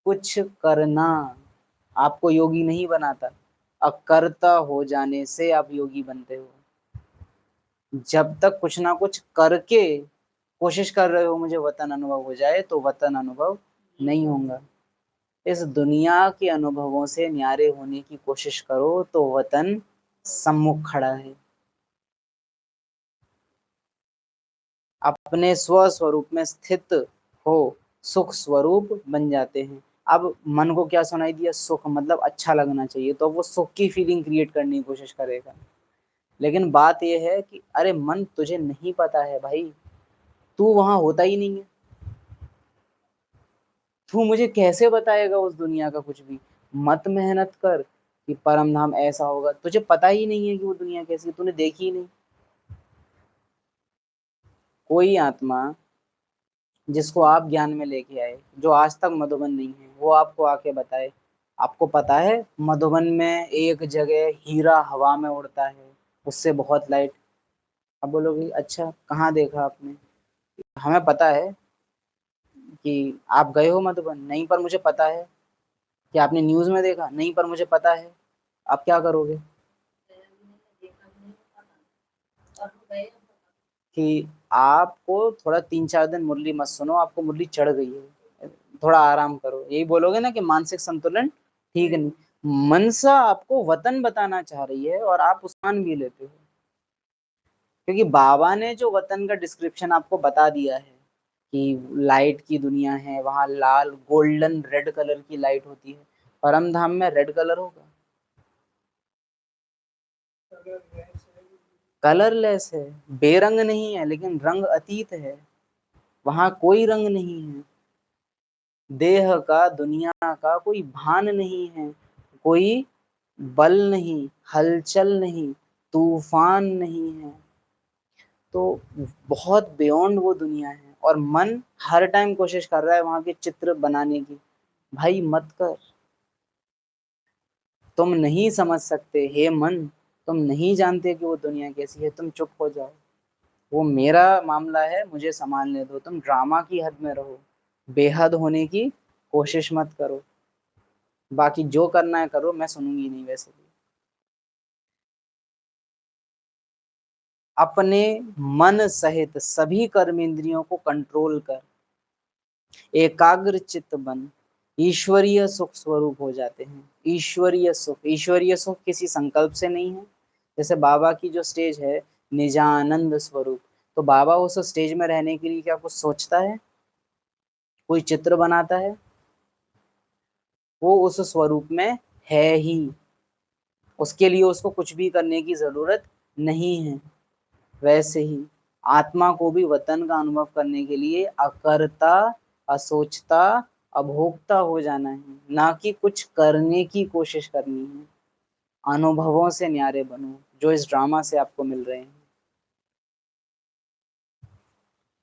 कुछ करना आपको योगी नहीं बनाता, अकर्ता हो जाने से आप योगी बनते हो। जब तक कुछ ना कुछ करके कोशिश कर रहे हो मुझे वतन अनुभव हो जाए, तो वतन अनुभव नहीं होगा। इस दुनिया के अनुभवों से न्यारे होने की कोशिश करो तो वतन सम्मुख खड़ा है। अपने स्व स्वरूप में स्थित हो सुख स्वरूप बन जाते हैं। अब मन को क्या सुनाई दिया, सुख मतलब अच्छा लगना चाहिए, तो वो सुख की फीलिंग क्रिएट करने की कोशिश करेगा। लेकिन बात यह है कि अरे मन, तुझे नहीं पता है भाई, तू वहां होता ही नहीं है, तू मुझे कैसे बताएगा उस दुनिया का कुछ भी। मत मेहनत कर कि परम धाम ऐसा होगा, तुझे पता ही नहीं है कि वो दुनिया कैसी है, तूने देखी ही नहीं। कोई आत्मा जिसको आप ज्ञान में लेके आए, जो आज तक मधुबन नहीं है, वो आपको आके बताए, आपको पता है मधुबन में एक जगह हीरा हवा में उड़ता है, उससे बहुत लाइट। अब बोलोगे अच्छा कहाँ देखा आपने? हमें पता है कि आप गए हो मधुबन, नहीं, पर मुझे पता है कि आपने न्यूज़ में देखा, नहीं, पर मुझे पता है, आप क्या करोगे? कि आपको थोड़ा 3-4 दिन मुरली मत सुनो, आपको मुरली चढ़ गई है, थोड़ा आराम करो, यही बोलोगे ना कि मानसिक संतुलन ठीक नहीं। मनसा आपको वतन बताना चाह रही है और आप उस्मान भी लेते हो, क्योंकि बाबा ने जो वतन का डिस्क्रिप्शन आपको बता दिया है कि लाइट की दुनिया है, वहां लाल गोल्डन रेड कलर की लाइट होती है, परम धाम में रेड कलर होगा? कलरलेस है, बेरंग नहीं है, लेकिन रंग अतीत है, वहां कोई रंग नहीं है, देह का दुनिया का कोई भान नहीं है, कोई बल नहीं, हलचल नहीं, तूफान नहीं है। तो बहुत बियॉन्ड वो दुनिया है, और मन हर टाइम कोशिश कर रहा है वहां के चित्र बनाने की। भाई मत कर, तुम नहीं समझ सकते, हे मन, तुम नहीं जानते कि वो दुनिया कैसी है, तुम चुप हो जाओ, वो मेरा मामला है, मुझे संभालने दो, तुम ड्रामा की हद में रहो, बेहद होने की कोशिश मत करो, बाकी जो करना है करो, मैं सुनूंगी नहीं वैसे भी। अपने मन सहित सभी कर्मेंद्रियों को कंट्रोल कर एकाग्र चित्त बन ईश्वरीय सुख स्वरूप हो जाते हैं। ईश्वरीय सुख किसी संकल्प से नहीं है। जैसे बाबा की जो स्टेज है निजानंद स्वरूप, तो बाबा उस स्टेज में रहने के लिए क्या कुछ सोचता है, कोई चित्र बनाता है? वो उस स्वरूप में है ही, उसके लिए उसको कुछ भी करने की जरूरत नहीं है। वैसे ही आत्मा को भी वतन का अनुभव करने के लिए अकर्ता, असोचता, अभोक्ता हो जाना है, ना कि कुछ करने की कोशिश करनी है। अनुभवों से न्यारे बनो, जो इस ड्रामा से आपको मिल रहे हैं।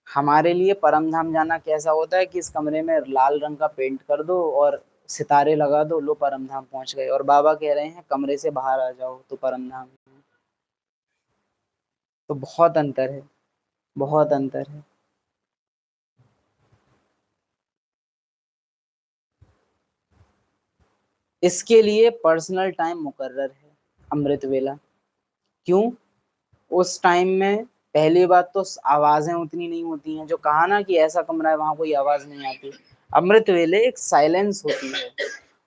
हमारे लिए परम धाम जाना कैसा होता है कि इस कमरे में लाल रंग का पेंट कर दो और सितारे लगा दो, लो परम धाम पहुंच गए। और बाबा कह रहे हैं कमरे से बाहर आ जाओ तो परम धाम। तो बहुत अंतर है, बहुत अंतर है। इसके लिए पर्सनल टाइम मुकर्रर है, अमृत वेला। क्यों? उस टाइम में पहली बात तो आवाजें उतनी नहीं होती हैं, जो कहा ना कि ऐसा कमरा है वहां कोई आवाज नहीं आती। अमृत वेले एक साइलेंस होती है,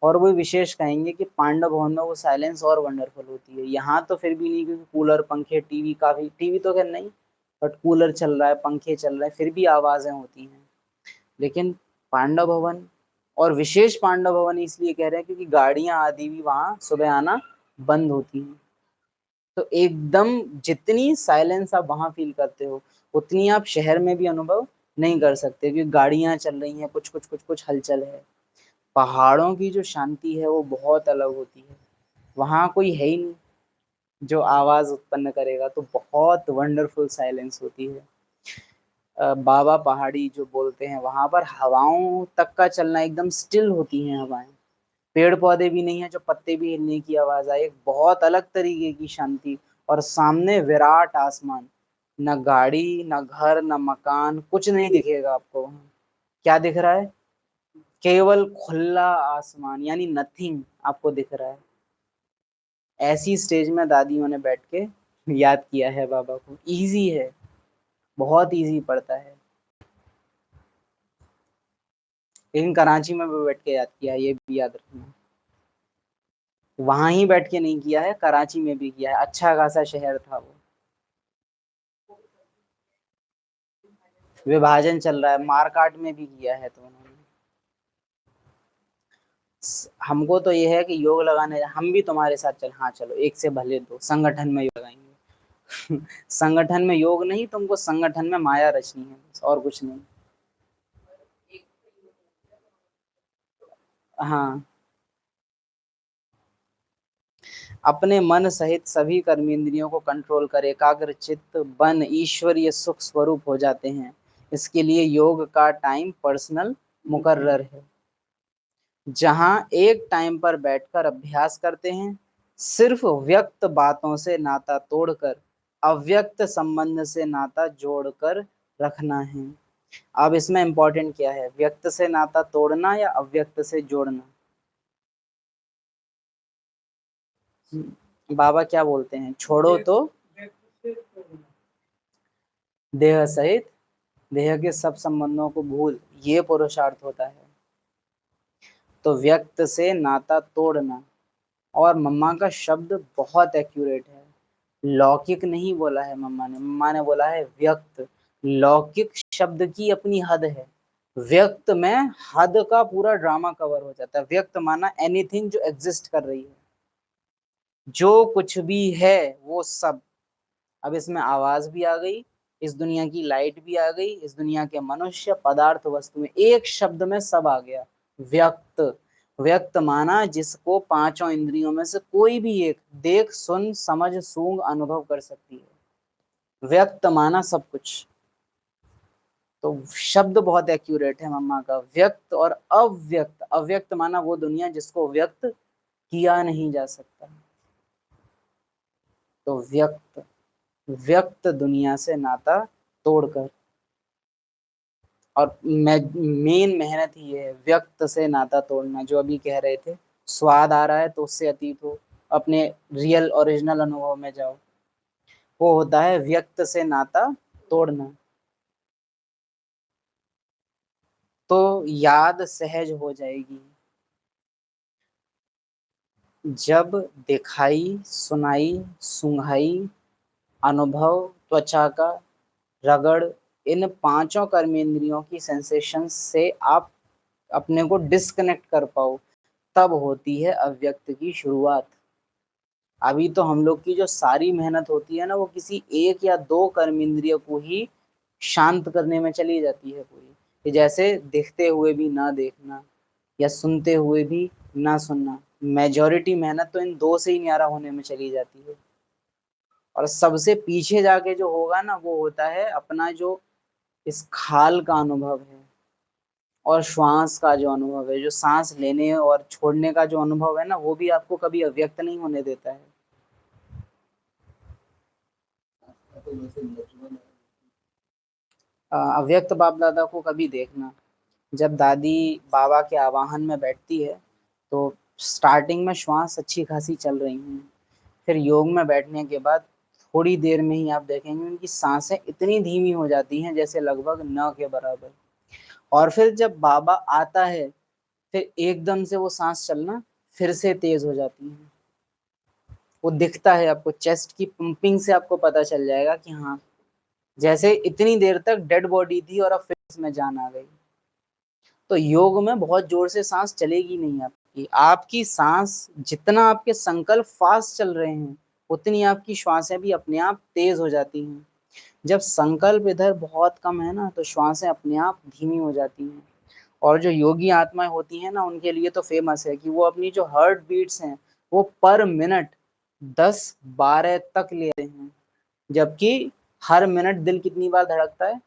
और वो विशेष कहेंगे कि पांडव भवन में वो साइलेंस और वंडरफुल होती है। यहाँ तो फिर भी नहीं, क्योंकि कूलर, पंखे, टीवी, काफी टीवी तो खैर नहीं, बट कूलर चल रहा है, पंखे चल रहे हैं, फिर भी आवाजें होती हैं। लेकिन पांडव भवन, और विशेष पांडव भवन इसलिए कह रहे हैं क्योंकि गाड़ियां आदि भी वहां सुबह आना बंद होती हैं। तो एकदम जितनी साइलेंस आप वहां फील करते हो, उतनी आप शहर में भी अनुभव नहीं कर सकते, क्योंकि गाड़ियां चल रही हैं, कुछ कुछ कुछ कुछ हलचल है। पहाड़ों की जो शांति है वो बहुत अलग होती है, वहां कोई है ही नहीं जो आवाज उत्पन्न करेगा, तो बहुत वंडरफुल साइलेंस होती है। बाबा पहाड़ी जो बोलते हैं, वहां पर हवाओं तक का चलना एकदम स्टिल होती हैं हवाएं, पेड़ पौधे भी नहीं है जो पत्ते भी हिलने की आवाज आए, एक बहुत अलग तरीके की शांति। और सामने विराट आसमान, न गाड़ी, न घर, न मकान, कुछ नहीं दिखेगा आपको वहां। क्या दिख रहा है? केवल खुला आसमान, यानी नथिंग आपको दिख रहा है। ऐसी स्टेज में दादियों ने बैठ के याद किया है बाबा को। इजी है, बहुत इजी पड़ता है, लेकिन कराची में भी बैठ के याद किया है, ये भी याद रखना। वहां ही बैठ के नहीं किया है, कराची में भी किया है, अच्छा खासा शहर था वो। विभाजन चल रहा है, मारकाट में भी किया है तो उन्होंने। हमको तो ये है कि योग लगाने हम भी तुम्हारे साथ चल, हाँ चलो, एक से भले दो, संगठन में योग लगाएंगे। संगठन में योग नहीं, तुमको संगठन में माया रचनी है बस, और कुछ नहीं। हाँ, अपने मन सहित सभी कर्मेंद्रियों को कंट्रोल कर एकाग्र चित्त बन ईश्वरीय सुख स्वरूप हो जाते हैं। इसके लिए योग का टाइम पर्सनल मुकर्रर है, जहां एक टाइम पर बैठकर अभ्यास करते हैं। सिर्फ व्यक्त बातों से नाता तोड़कर अव्यक्त संबंध से नाता जोड़कर रखना है। अब इसमें इंपॉर्टेंट क्या है, व्यक्त से नाता तोड़ना या अव्यक्त से जोड़ना? बाबा क्या बोलते हैं, छोड़ो तो देह सहित देह के सब संबंधों को भूल, ये पुरुषार्थ होता है। तो व्यक्त से नाता तोड़ना, और मम्मा का शब्द बहुत एक्यूरेट है, लौकिक नहीं बोला है मम्मा ने बोला है व्यक्त। लौकिक शब्द की अपनी हद है, व्यक्त में हद का पूरा ड्रामा कवर हो जाता है। व्यक्त माना एनीथिंग जो एग्जिस्ट कर रही है, जो कुछ भी है वो सब। अब इसमें आवाज भी आ गई, इस दुनिया की लाइट भी आ गई, इस दुनिया के मनुष्य पदार्थ वस्तुएं, एक शब्द में सब आ गया, व्यक्त। व्यक्त माना जिसको पांचों इंद्रियों में से कोई भी एक देख सुन समझ सूंघ अनुभव कर सकती है, व्यक्त माना सब कुछ। तो शब्द बहुत एक्यूरेट है मम्मा का, व्यक्त और अव्यक्त। अव्यक्त माना वो दुनिया जिसको व्यक्त किया नहीं जा सकता। तो व्यक्त, व्यक्त दुनिया से नाता तोड़कर, और मेन मेहनत ही है व्यक्त से नाता तोड़ना। जो अभी कह रहे थे, स्वाद आ रहा है तो उससे अतीत हो, अपने रियल ओरिजिनल अनुभव में जाओ, वो होता है व्यक्त से नाता तोड़ना। तो याद सहज हो जाएगी जब दिखाई सुनाई सूंघाई अनुभव त्वचा का रगड़, इन पांचों कर्मेंद्रियों की सेंसेशन से आप अपने को डिस्कनेक्ट कर पाओ, तब होती है अव्यक्त की शुरुआत। अभी तो हम लोग की जो सारी मेहनत होती है ना, वो किसी एक या दो कर्मेंद्रिय को ही शांत करने में चली जाती है पूरी। कि जैसे देखते हुए भी ना देखना, या सुनते हुए भी ना सुनना, मेजॉरिटी मेहनत तो इन दो से ही न्यारा होने में चली जाती है। और सबसे पीछे जाके जो होगा ना, वो होता है अपना जो इस खाल का अनुभव है, और श्वास का जो अनुभव है, जो सांस लेने और छोड़ने का जो अनुभव है ना, वो भी आपको कभी अव्यक्त नहीं होने देता है। तो वैसे नेचुरल है। अव्यक्त बाप दादा को कभी देखना, जब दादी बाबा के आवाहन में बैठती है तो स्टार्टिंग में श्वास अच्छी खासी चल रही हैं, फिर योग में बैठने के बाद थोड़ी देर में ही आप देखेंगे उनकी सांसें इतनी धीमी हो जाती हैं जैसे लगभग न के बराबर। और फिर जब बाबा आता है, फिर एकदम से वो सांस चलना फिर से तेज हो जाती है। वो दिखता है आपको, चेस्ट की पंपिंग से आपको पता चल जाएगा कि हाँ, जैसे इतनी देर तक डेड बॉडी थी और अब फिर इसमें जान आ गई। तो योग में बहुत जोर से सांस चलेगी नहीं आपकी, आपकी सांस जितना आपके संकल्प फास्ट चल रहे हैं, उतनी आपकी श्वासें भी अपने आप तेज हो जाती हैं। जब संकल्प इधर बहुत कम है ना, तो श्वासें अपने आप धीमी हो जाती हैं। और जो योगी आत्माएं होती हैं ना, उनके लिए तो फेमस है कि वो अपनी जो हार्ट बीट्स हैं, वो पर मिनट 10-12 तक ले रहे हैं, जबकि हर मिनट दिल कितनी बार धड़कता है,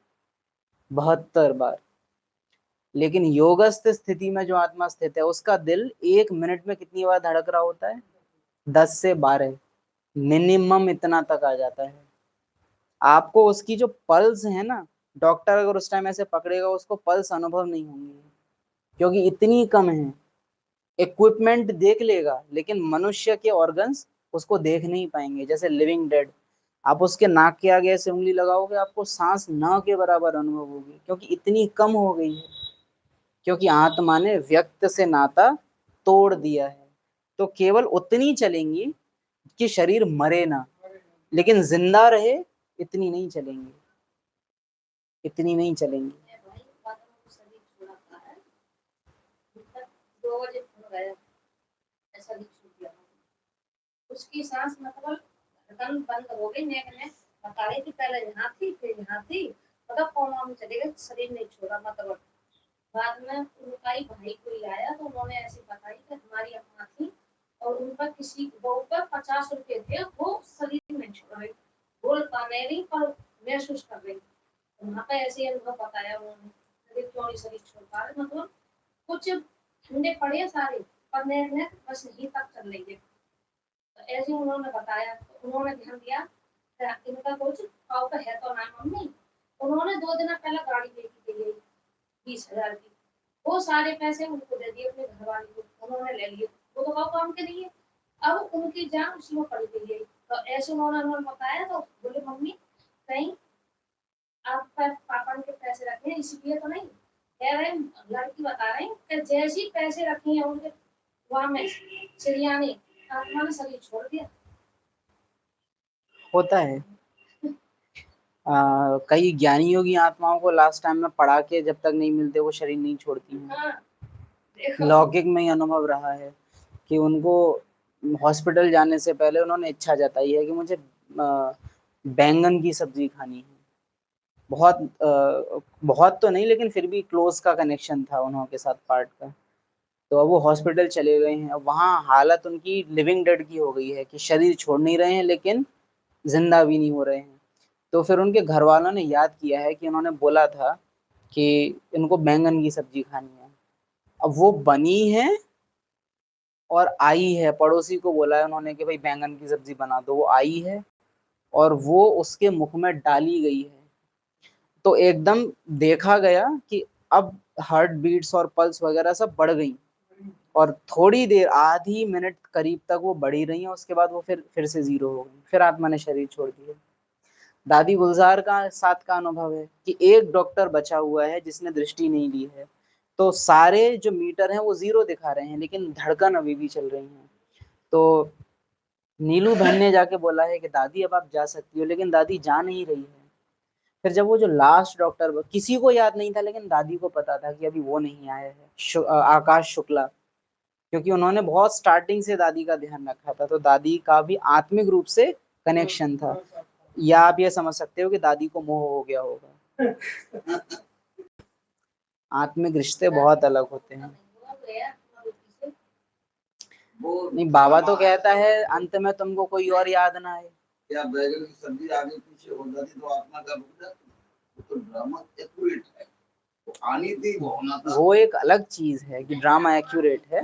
72 बार। लेकिन योगस्थ स्थिति में जो आत्मा स्थित है, उसका दिल एक मिनट में कितनी बार धड़क रहा होता है, 10 से 12, मिनिमम इतना तक आ जाता है। आपको उसकी जो पल्स है ना, डॉक्टर अगर उस टाइम ऐसे पकड़ेगा, उसको पल्स अनुभव नहीं होंगी, क्योंकि इतनी कम है। इक्विपमेंट देख लेगा, लेकिन मनुष्य के ऑर्गन्स उसको देख नहीं पाएंगे, जैसे लिविंग डेड। आप उसके नाक के आगे ऐसे उंगली लगाओगे, आपको सांस न के बराबर अनुभव होगी, क्योंकि इतनी कम हो गई है, क्योंकि आत्मा ने व्यक्त से नाता तोड़ दिया है। तो केवल उतनी चलेंगी कि शरीर मरे ना, लेकिन जिंदा रहे, इतनी नहीं चलेंगी, इतनी नहीं चलेंगी। उसकी सांस मतलब धड़कन बंद हो गई, नेक ने बता रही थी पहले यहाँ थी फिर यहाँ थी, मतलब कोमा में चले गए, शरीर नहीं छोड़ा। मतलब बाद में उनका ही भाई कोई आया तो उन्होंने ऐसी बताई कि हमारी अम्मा थी और उन पर किसी बहू पर 50 रुपए थे, वो शरीर में छोड़ रही, बोल पा नहीं पर महसूस कर रही। वहाँ पे ऐसे अनुभव बताया उन्होंने, शरीर क्यों नहीं शरीर छोड़ पा रहे, मतलब कुछ ठंडे पड़े सारे पर ने बस यहीं तक चल रही है। तो ऐसे उन्होंने बताया, तो उन्होंने ध्यान दिया इनका कुछ पाव का है तो ना मम्मी। उन्होंने 2 दिन पहले गाड़ी लेके के लिए 20,000 की, वो सारे पैसे उनको दे दिए अपने घर वाले को, उन्होंने ले लिए, वो तो काम के नहीं है। अब उनकी जान उसी में पड़ गई है। तो ऐसे उन्होंने बताया, तो बोले मम्मी कहीं आप पापा ने पैसे रखे हैं इसलिए तो नहीं कह रहे, लड़की बता रहे हैं कि जैसी पैसे रखे हैं उनके वहां में चिड़िया ने आत्मा ने शरीर छोड़ दिया। होता है। कई ज्ञानियों की आत्माओं को लास्ट टाइम में पढ़ा के जब तक नहीं मिलते वो शरीर नहीं छोड़ती हैं। हाँ, देखो लौकिक में ही अनुभव रहा है कि उनको हॉस्पिटल जाने से पहले उन्होंने इच्छा जताई है कि मुझे बैंगन की सब्जी खानी है। बहुत तो नहीं, लेकिन फिर भी क्लोज का कनेक्शन था उन्हों के साथ पार्ट का। तो अब वो हॉस्पिटल चले गए हैं, अब वहाँ हालत उनकी लिविंग डेड की हो गई है कि शरीर छोड़ नहीं रहे हैं लेकिन जिंदा भी नहीं हो रहे हैं। तो फिर उनके घर वालों ने याद किया है कि उन्होंने बोला था कि इनको बैंगन की सब्जी खानी है। अब वो बनी है और आई है, पड़ोसी को बोला है उन्होंने कि भाई बैंगन की सब्जी बना दो, वो आई है और वो उसके मुख में डाली गई है। तो एकदम देखा गया कि अब हार्ट बीट्स और पल्स वगैरह सब बढ़ गई और थोड़ी देर आधी मिनट करीब तक वो बढ़ी रही है, उसके बाद वो फिर से जीरो हो गई, फिर आत्मा ने शरीर छोड़ दिया। दादी गुलजार का साथ का अनुभव है कि एक डॉक्टर बचा हुआ है जिसने दृष्टि नहीं ली है, तो सारे जो मीटर हैं वो जीरो दिखा रहे हैं लेकिन धड़कन अभी भी चल रही है। तो नीलू बहन ने जाके बोला है कि दादी अब आप जा सकती हो, लेकिन दादी जा नहीं रही है। फिर जब वो जो लास्ट डॉक्टर, किसी को याद नहीं था लेकिन दादी को पता था कि अभी वो नहीं आया है, आकाश शुक्ला, क्योंकि उन्होंने बहुत स्टार्टिंग से दादी का ध्यान रखा था, तो दादी का भी आत्मिक रूप से कनेक्शन था। या आप ये समझ सकते हो कि दादी को मोह हो गया होगा। आत्मिक रिश्ते बहुत अलग होते हैं। नहीं, बाबा तो कहता है अंत में तुमको कोई और याद ना आए। क्या बैगन की सब्जी आगे पीछे हो जाती तो आत्मा का रुक जाती? वो तो ड्रामा एक्यूरेट है, वो आनी थी, वो होना था। वो एक अलग चीज है कि ड्रामा एक्यूरेट है।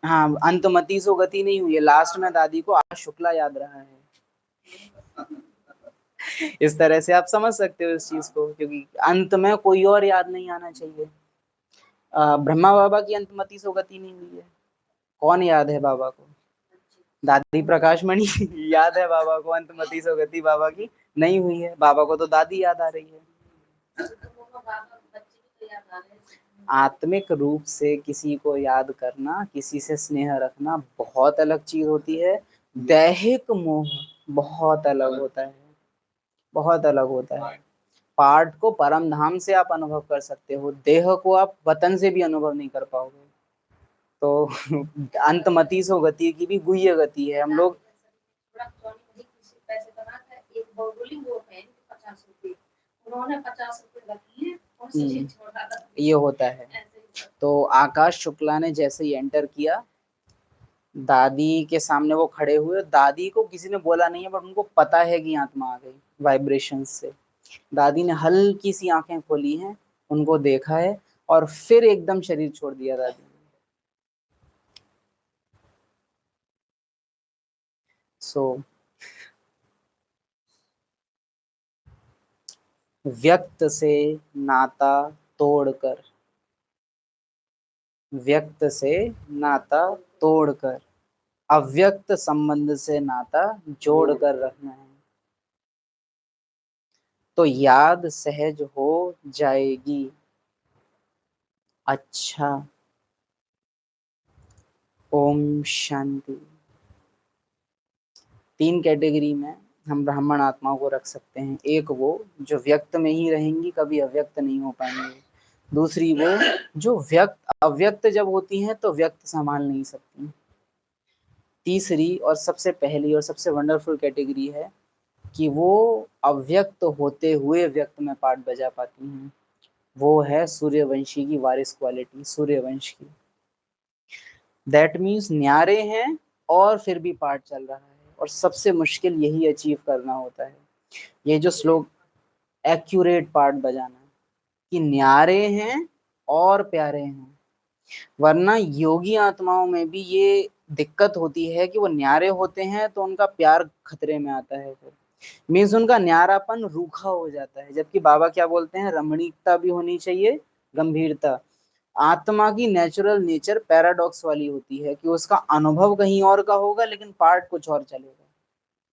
हाँ, अंतमति सो गति नहीं हुई है, लास्ट में दादी को आकाश शुक्ला याद रहा है। इस तरह से आप समझ सकते हो इस चीज को, क्योंकि अंत में कोई और याद नहीं आना चाहिए। ब्रह्मा बाबा की अंतमति सो गति नहीं हुई है, कौन याद है बाबा को? दादी प्रकाश मणि याद है बाबा को, अंतमति सो गति बाबा की नहीं हुई है, बाबा को तो दादी याद आ रही है। आत्मिक रूप से किसी को याद करना, किसी से स्नेह रखना बहुत अलग चीज होती है। दैहिक मोह बहुत अलग होता है, बहुत अलग होता है। पार्ट को परम धाम से आप अनुभव कर सकते हो, देह को आप वतन से भी अनुभव नहीं कर पाओगे। तो अंतमति सो गति की भी गुह्य गति है। हम लोग ये होता है। तो आकाश शुक्ला ने जैसे ही एंटर किया, दादी के सामने वो खड़े हुए, दादी को किसी ने बोला नहीं है बट उनको पता है कि आत्मा आ गई वाइब्रेशन से। दादी ने हल्की सी आंखें खोली हैं, उनको देखा है और फिर एकदम शरीर छोड़ दिया दादी ने। व्यक्त से नाता तोड़कर, व्यक्त से नाता तोड़कर अव्यक्त संबंध से नाता जोड़कर रखना है, तो याद सहज हो जाएगी। अच्छा, ओम शांति। 3 कैटेगरी में हम ब्राह्मण आत्माओं को रख सकते हैं। एक वो जो व्यक्त में ही रहेंगी, कभी अव्यक्त नहीं हो पाएंगे। दूसरी वो जो अव्यक्त जब होती हैं तो व्यक्त संभाल नहीं सकती। तीसरी और सबसे पहली और सबसे वंडरफुल कैटेगरी है कि वो अव्यक्त होते हुए व्यक्त में पार्ट बजा पाती हैं। वो है सूर्यवंशी की वारिस क्वालिटी, सूर्यवंश की। दैट मीन्स न्यारे हैं और फिर भी पार्ट चल रहा है, और सबसे मुश्किल यही अचीव करना होता है। ये जो श्लोक एक्यूरेट पार्ट बजाना है कि न्यारे हैं और प्यारे हैं। वरना योगी आत्माओं में भी ये दिक्कत होती है कि वो न्यारे होते हैं तो उनका प्यार खतरे में आता है। फिर मीन्स उनका न्यारापन रूखा हो जाता है। जबकि बाबा क्या बोलते हैं, रमणीकता भी होनी चाहिए, गंभीरता। आत्मा की नेचुरल नेचर पैराडॉक्स वाली होती है कि उसका अनुभव कहीं और का होगा लेकिन पार्ट कुछ और चलेगा।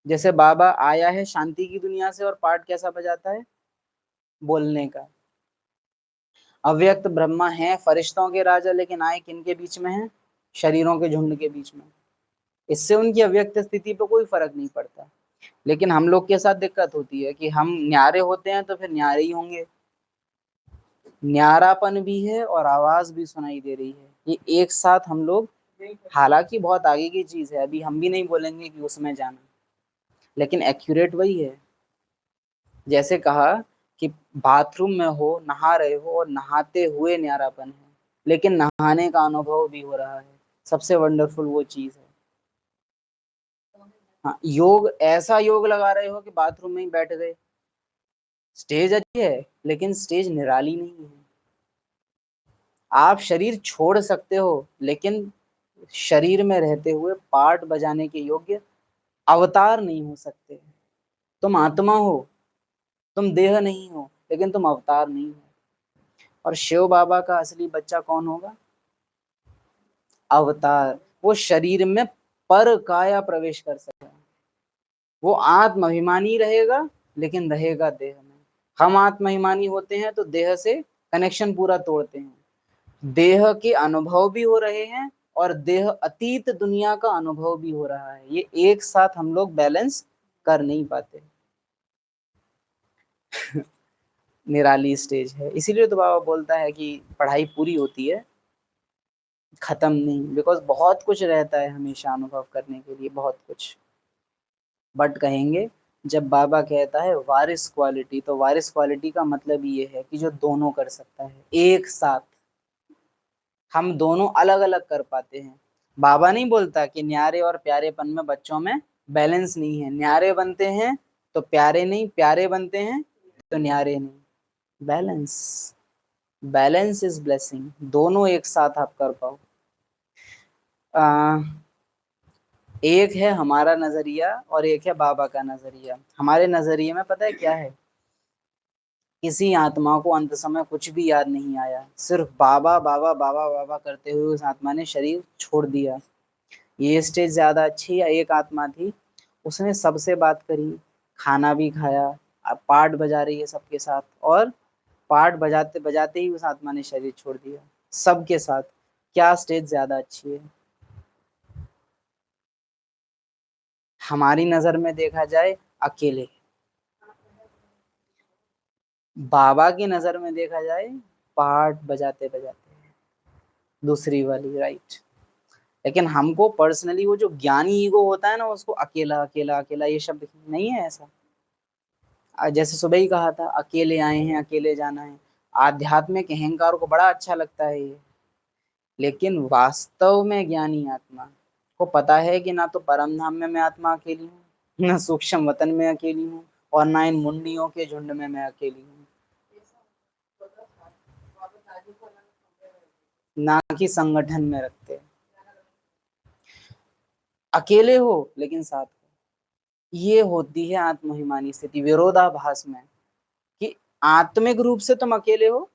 जैसे बाबा आया है शांति की दुनिया से और पार्ट कैसा बजाता है, बोलने का। अव्यक्त ब्रह्मा है फरिश्तों के राजा, लेकिन आए किन के बीच में है, शरीरों के झुंड के बीच में। इससे उनकी अव्यक्त स्थिति पे कोई फर्क नहीं पड़ता। लेकिन हम लोग के साथ दिक्कत होती है कि हम न्यारे होते हैं तो फिर न्यारे ही होंगे। न्यारापन भी है और आवाज भी सुनाई दे रही है, ये एक साथ हम लोग, हालांकि बहुत आगे की चीज है, अभी हम भी नहीं बोलेंगे कि उसमें जाना, लेकिन एक्यूरेट वही है। जैसे कहा कि बाथरूम में हो, नहा रहे हो और नहाते हुए न्यारापन है, लेकिन नहाने का अनुभव भी हो रहा है। सबसे वंडरफुल वो चीज है। हाँ, योग ऐसा योग लगा रहे हो कि बाथरूम में ही बैठ गए। स्टेज अच्छी है लेकिन स्टेज निराली नहीं है। आप शरीर छोड़ सकते हो लेकिन शरीर में रहते हुए पार्ट बजाने के योग्य अवतार नहीं हो सकते। तुम आत्मा हो, तुम देह नहीं हो, लेकिन तुम अवतार नहीं हो। और शिव बाबा का असली बच्चा कौन होगा, अवतार। वो शरीर में पर काया प्रवेश कर सकेगा। वो आत्माभिमानी रहेगा लेकिन रहेगा देह में। हम आत्माभिमानी होते हैं तो देह से कनेक्शन पूरा तोड़ते हैं, देह के अनुभव भी हो रहे हैं और देह अतीत दुनिया का अनुभव भी हो रहा है। ये एक साथ हम लोग बैलेंस कर नहीं पाते। निराली स्टेज है। इसीलिए तो बाबा बोलता है कि पढ़ाई पूरी होती है, खत्म नहीं। बिकॉज बहुत कुछ रहता है हमेशा अनुभव करने के लिए, बहुत कुछ। बट कहेंगे जब बाबा कहता है वारिस क्वालिटी, तो वारिस क्वालिटी का मतलब ये है कि जो दोनों कर सकता है एक साथ। हम दोनों अलग अलग कर पाते हैं। बाबा नहीं बोलता कि न्यारे और प्यारेपन में बच्चों में बैलेंस नहीं है, न्यारे बनते हैं तो प्यारे नहीं, प्यारे बनते हैं तो न्यारे नहीं। Balance, balance is blessing. दोनों एक साथ आप कर पाओ। एक है हमारा नजरिया और एक है बाबा का नजरिया। हमारे नजरिए में पता है क्या है, किसी आत्मा को अंत समय कुछ भी याद नहीं आया, सिर्फ बाबा बाबा बाबा बाबा करते हुए उस आत्मा ने शरीर छोड़ दिया। ये स्टेज ज्यादा अच्छी है। एक आत्मा थी, उसने सबसे बात करी, खाना भी खाया, अब पार्ट बजा रही है सबके साथ, और पार्ट बजाते बजाते ही उस आत्मा ने शरीर छोड़ दिया सबके साथ। क्या स्टेज ज्यादा अच्छी है? हमारी नजर में देखा जाए अकेले, बाबा की नजर में देखा जाए पार्ट बजाते बजाते, दूसरी वाली, राइट। लेकिन हमको पर्सनली वो जो ज्ञानी ईगो होता है ना, उसको अकेला अकेला अकेला ये शब्द नहीं है ऐसा। जैसे सुबह ही कहा था, अकेले आए हैं अकेले जाना है। आध्यात्मिक अहंकार को बड़ा अच्छा लगता है ये, लेकिन वास्तव में ज्ञानी आत्मा को पता है कि ना तो परम धाम में मैं आत्मा अकेली हूँ, ना सूक्ष्म वतन में अकेली हूँ, और ना इन मुंडियों के झुंड में मैं अकेली हूँ, ना कि संगठन में रखते। अकेले हो लेकिन साथ हो, ये होती है आत्महिमानी स्थिति। विरोधाभास में कि आत्मिक रूप से तुम अकेले हो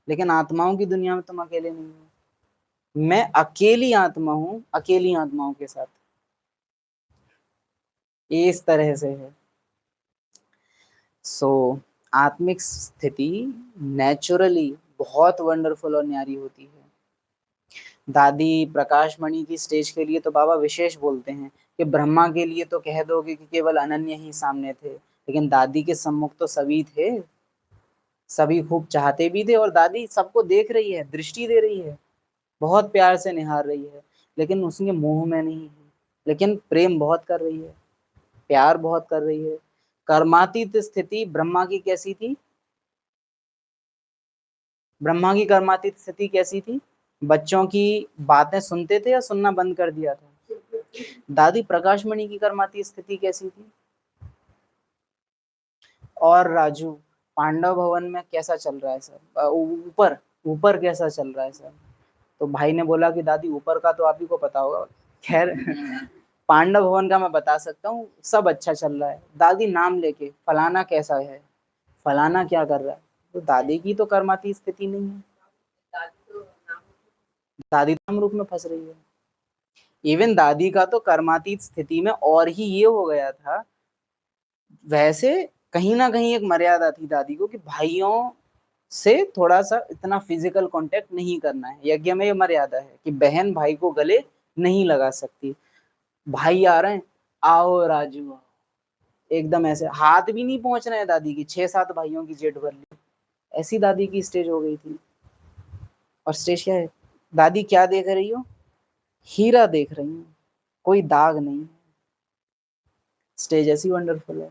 लेकिन आत्माओं की दुनिया में तुम अकेले नहीं हो। मैं अकेली आत्मा हूं अकेली आत्माओं के साथ, इस तरह से है। सो आत्मिक स्थिति नेचुरली बहुत वंडरफुल और न्यारी होती है। दादी प्रकाश मणि की स्टेज के लिए तो बाबा विशेष बोलते हैं कि ब्रह्मा के लिए तो कह दोगे कि केवल अनन्य ही सामने थे, लेकिन दादी के सम्मुख तो सभी थे, सभी खूब चाहते भी थे, और दादी सबको देख रही है, दृष्टि दे रही है, बहुत प्यार से निहार रही है, लेकिन उसके मुंह में नहीं है, लेकिन प्रेम बहुत कर रही है, प्यार बहुत कर रही है। कर्मातीत स्थिति ब्रह्मा की कैसी थी? ब्रह्मा की कर्मातीत स्थिति कैसी थी? बच्चों की बातें सुनते थे या सुनना बंद कर दिया था? दादी प्रकाशमणि की कर्मातीत स्थिति कैसी थी? और राजू, पांडव भवन में कैसा चल रहा है सर? ऊपर ऊपर कैसा चल रहा है सर? तो भाई ने बोला कि दादी ऊपर का तो आप ही को पता होगा। खैर, पांडव भवन का मैं बता सकता हूँ, सब अच्छा चल रहा है। दादी नाम लेके फलाना कैसा है, फलाना क्या कर रहा है, तो दादी की तो कर्माती स्थिति नहीं है, दादी नाम रूप में फंस रही है। इवन दादी का तो कर्मातीत स्थिति में और ही ये हो गया था। वैसे कहीं ना कहीं एक मर्यादा थी दादी को कि भाइयों से थोड़ा सा इतना फिजिकल कांटेक्ट नहीं करना है। यज्ञ में ये मर्यादा है कि बहन भाई को गले नहीं लगा सकती। भाई आ रहे हैं, आओ राजू आओ, एकदम ऐसे हाथ भी नहीं पहुंच रहे हैं दादी की, 6-7 भाइयों की जेठ भर ली, ऐसी दादी की स्टेज हो गई थी। और स्टेज क्या है, दादी क्या देख रही हो, हीरा देख रही हूँ, कोई दाग नहीं। स्टेज ऐसी वंडरफुल है।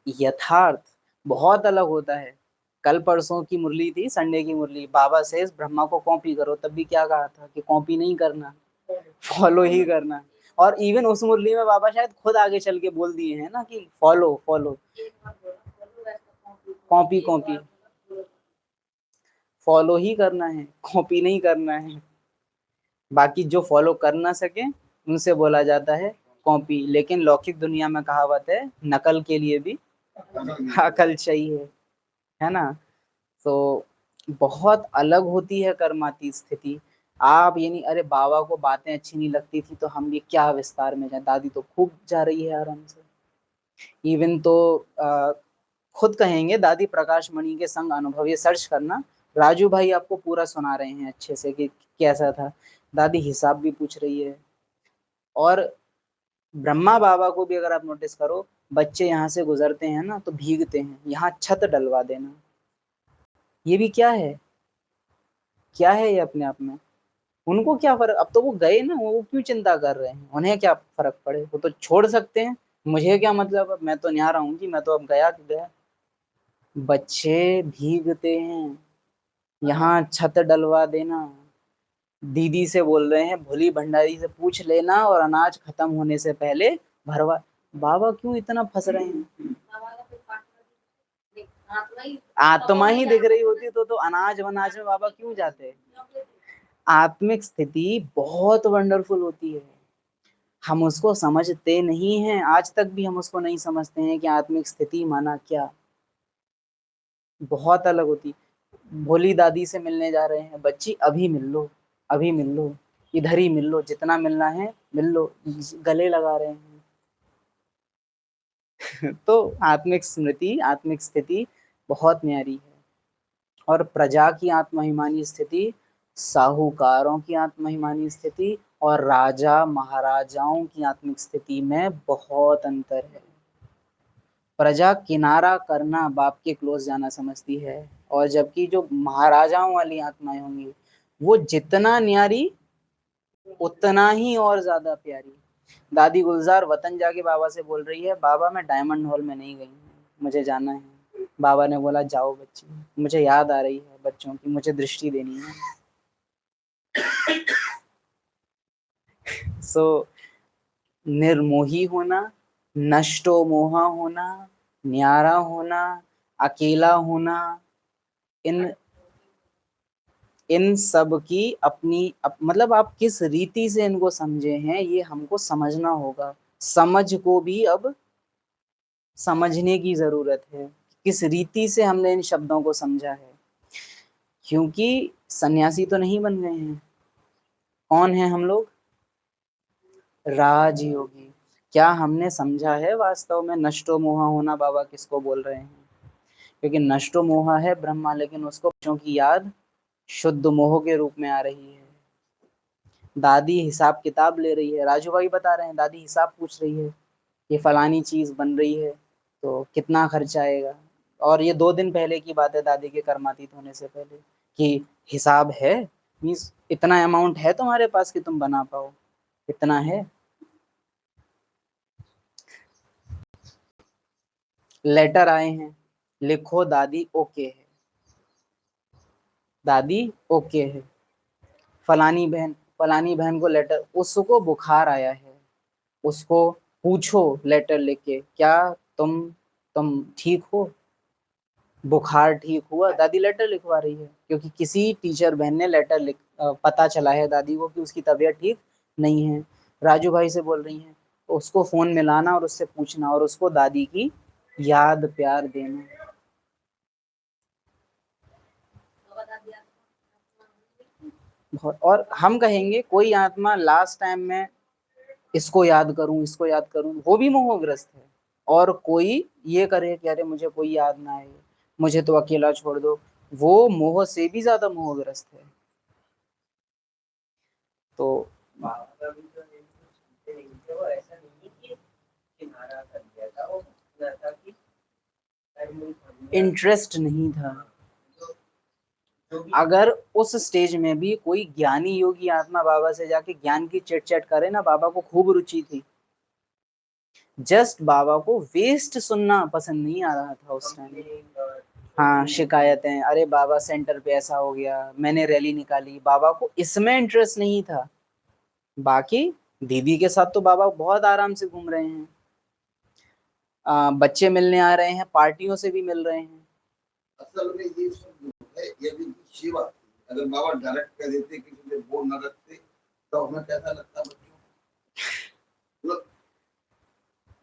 यथार्थ बहुत अलग होता है। कल परसों की मुरली थी, संडे की मुरली, बाबा से ब्रह्मा को कॉपी करो, तब भी क्या कहा था कि कॉपी नहीं करना, फॉलो ही करना। और इवन उस मुरली में बाबा शायद खुद आगे चल के बोल दिए हैं ना कि follow follow, copy copy, follow ही करना है, कॉपी नहीं करना है। बाकी जो फॉलो कर ना सके उनसे बोला जाता है कॉपी। लेकिन लौकिक दुनिया में कहावत है, नकल के लिए भी अकल चाहिए, है ना। तो बहुत अलग होती है कर्माती स्थिति। आप ये नहीं, अरे बाबा को बातें अच्छी नहीं लगती थी तो हम भी क्या विस्तार में जाए, दादी तो खूब जा रही है आराम से। इवन तो खुद कहेंगे दादी प्रकाश मणि के संग अनुभव, ये सर्च करना, राजू भाई आपको पूरा सुना रहे हैं अच्छे से कि कैसा था। दादी हिसाब भी पूछ रही है। और ब्रह्मा बाबा को भी अगर आप नोटिस करो, बच्चे यहाँ से गुजरते हैं ना तो भीगते हैं, यहाँ छत डलवा देना, ये भी क्या है, क्या है ये अपने आप में। उनको क्या फर्क, अब तो वो गए ना, वो क्यों चिंता कर रहे हैं, उन्हें क्या फर्क पड़े, वो तो छोड़ सकते हैं, मुझे क्या मतलब, अब मैं तो यहाँ रहूंगी, मैं तो अब गया कि गया। बच्चे भीगते हैं, यहाँ छत डलवा देना। दीदी से बोल रहे हैं भोली भंडारी से पूछ लेना और अनाज खत्म होने से पहले भरवा। बाबा क्यों इतना फंस रहे हैं, आत्मा ही दिख रही होती तो अनाज वनाज में बाबा क्यों जाते। आत्मिक स्थिति बहुत वंडरफुल होती है, हम उसको समझते नहीं हैं, आज तक भी हम उसको नहीं समझते हैं कि आत्मिक स्थिति माना क्या, बहुत अलग होती। भोली दादी से मिलने जा रहे हैं, बच्ची अभी मिल लो, अभी मिल लो, इधर ही मिल लो, जितना मिलना है मिल लो, गले लगा रहे हैं। तो आत्मिक स्मृति, आत्मिक स्थिति बहुत न्यारी है। और प्रजा की आत्महिमानी स्थिति, साहूकारों की आत्महिमानी स्थिति और राजा महाराजाओं की आत्मिक स्थिति में बहुत अंतर है। प्रजा किनारा करना, बाप के क्लोज जाना समझती है, और जबकि जो महाराजाओं वाली आत्माएं होंगी वो जितना न्यारी उतना ही और ज्यादा प्यारी। दादी गुलजार वतन जाके बाबा से बोल रही है, बाबा मैं डायमंड हॉल में नहीं गई हूँ, मुझे जाना है। बाबा ने बोला जाओ बच्ची, मुझे याद आ रही है बच्चों की, मुझे दृष्टि देनी है। सो निर्मोही होना, नष्टो मोहा होना, न्यारा होना, अकेला होना, इन सब की अपनी मतलब आप किस रीति से इनको समझे हैं ये हमको समझना होगा। समझ को भी अब समझने की जरूरत है, किस रीति से हमने इन शब्दों को समझा है। क्योंकि सन्यासी तो नहीं बन गए हैं, कौन है हम लोग, राजयोगी। क्या हमने समझा है वास्तव में नष्टो मोहा होना बाबा किसको बोल रहे हैं। क्योंकि नष्टो मोहा है ब्रह्मा, लेकिन उसको बच्चों की याद शुद्ध मोह के रूप में आ रही है। दादी हिसाब किताब ले रही है, राजू भाई बता रहे हैं दादी हिसाब पूछ रही है, ये फलानी चीज बन रही है तो कितना खर्चा आएगा। और ये 2 दिन पहले की बात है, दादी के कर्मातीत होने से पहले, कि हिसाब है, मीन्स इतना अमाउंट है तुम्हारे पास कि तुम बना पाओ, इतना है। लेटर आए हैं, लिखो दादी ओके है, दादी ओके है। फलानी बहन को लेटर, उसको बुखार आया है, उसको पूछो लेटर लिख के, क्या तुम ठीक हो, बुखार ठीक हुआ, दादी लेटर लिखवा रही है क्योंकि किसी टीचर बहन ने लेटर लिख पता चला है दादी को कि उसकी तबीयत ठीक नहीं है। राजू भाई से बोल रही हैं, तो उसको फोन मिलाना और उससे पूछना और उसको दादी की याद प्यार देना। बहुत। और हम कहेंगे कोई आत्मा लास्ट टाइम में इसको याद करूं, वो भी मोहग्रस्त है। और कोई ये करे कि अरे मुझे कोई याद ना आए, मुझे तो अकेला छोड़ दो, वो मोह से भी ज्यादा मोहग्रस्त है। तो बाबा भी तो नहीं सुनते नहीं थे, वो ऐसा नहीं कि किनारा कर दिया था, वो सोचना था कि इंटरेस्ट नहीं था। जो भी अगर उस स्टेज में भी कोई ज्ञानी योगी आत्मा बाबा से जाके ज्ञान की चिट चैट करे ना, बाबा को खूब रुचि थी, जस्ट बाबा को वेस्ट सुनना पसंद नहीं आ रहा था उस टाइम। हाँ, शिकायतें, अरे बाबा सेंटर पे ऐसा हो गया, मैंने रैली निकाली, बाबा को इसमें इंटरेस्ट नहीं था। बाकी दीदी के साथ तो बाबा बहुत आराम से घूम रहे हैं, बच्चे मिलने आ रहे हैं, पार्टियों से भी मिल रहे हैं। असल में ये सब जो है ये भी सेवा थी। अगर बाबा डायरेक्ट कह देते, किसी से बोल न रखते, तो हमें कैसा लगता बच्चों? मतलब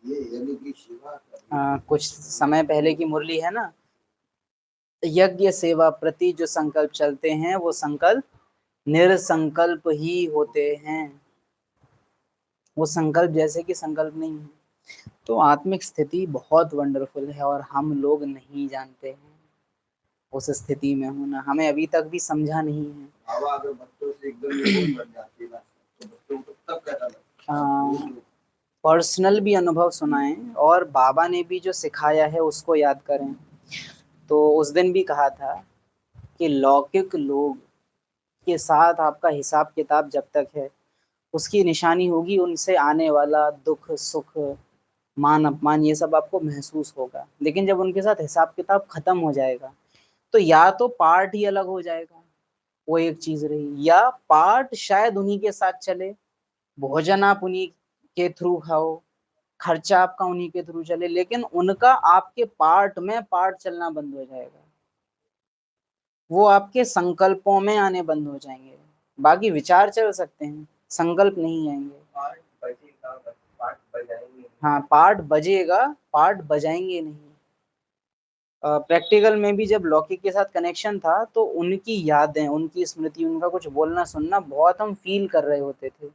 ये यज्ञ की सेवा कुछ समय पहले की मुरली है ना, यज्ञ सेवा प्रति जो संकल्प चलते हैं वो संकल्प निरसंकल्प ही होते हैं, वो संकल्प जैसे कि संकल्प नहीं है। तो आत्मिक स्थिति बहुत वंडरफुल है और हम लोग नहीं जानते हैं उस स्थिति में होना, हमें अभी तक भी समझा नहीं है। बाबा अगर बच्चों से एकदम निपुण बन जाते ना, तो बच्चों को तब कैसा लगता? पर्सनल भी अनुभव सुनाएं और बाबा ने भी जो सिखाया है उसको याद करें। तो उस दिन भी कहा था कि लौकिक लोग के साथ आपका हिसाब किताब जब तक है, उसकी निशानी होगी उनसे आने वाला दुख सुख मान अपमान, ये सब आपको महसूस होगा। लेकिन जब उनके साथ हिसाब किताब खत्म हो जाएगा, तो या तो पार्ट ही अलग हो जाएगा, वो एक चीज रही, या पार्ट शायद उन्हीं के साथ चले, भोजन आप उन्हीं के थ्रू खाओ, खर्चा आपका उन्हीं के थ्रू चले, लेकिन उनका आपके पार्ट में पार्ट चलना बंद हो जाएगा, वो आपके संकल्पों में आने बंद हो जाएंगे। बाकी विचार चल सकते हैं, संकल्प नहीं आएंगे। पार्ट बजेगा, पार्ट बजाएंगे। हाँ, पार्ट बजेगा, पार्ट बजाएंगे नहीं। प्रैक्टिकल में भी जब लौकिक के साथ कनेक्शन था, तो उनकी यादें, उनकी स्मृति, उनका कुछ बोलना सुनना बहुत हम फील कर रहे होते थे।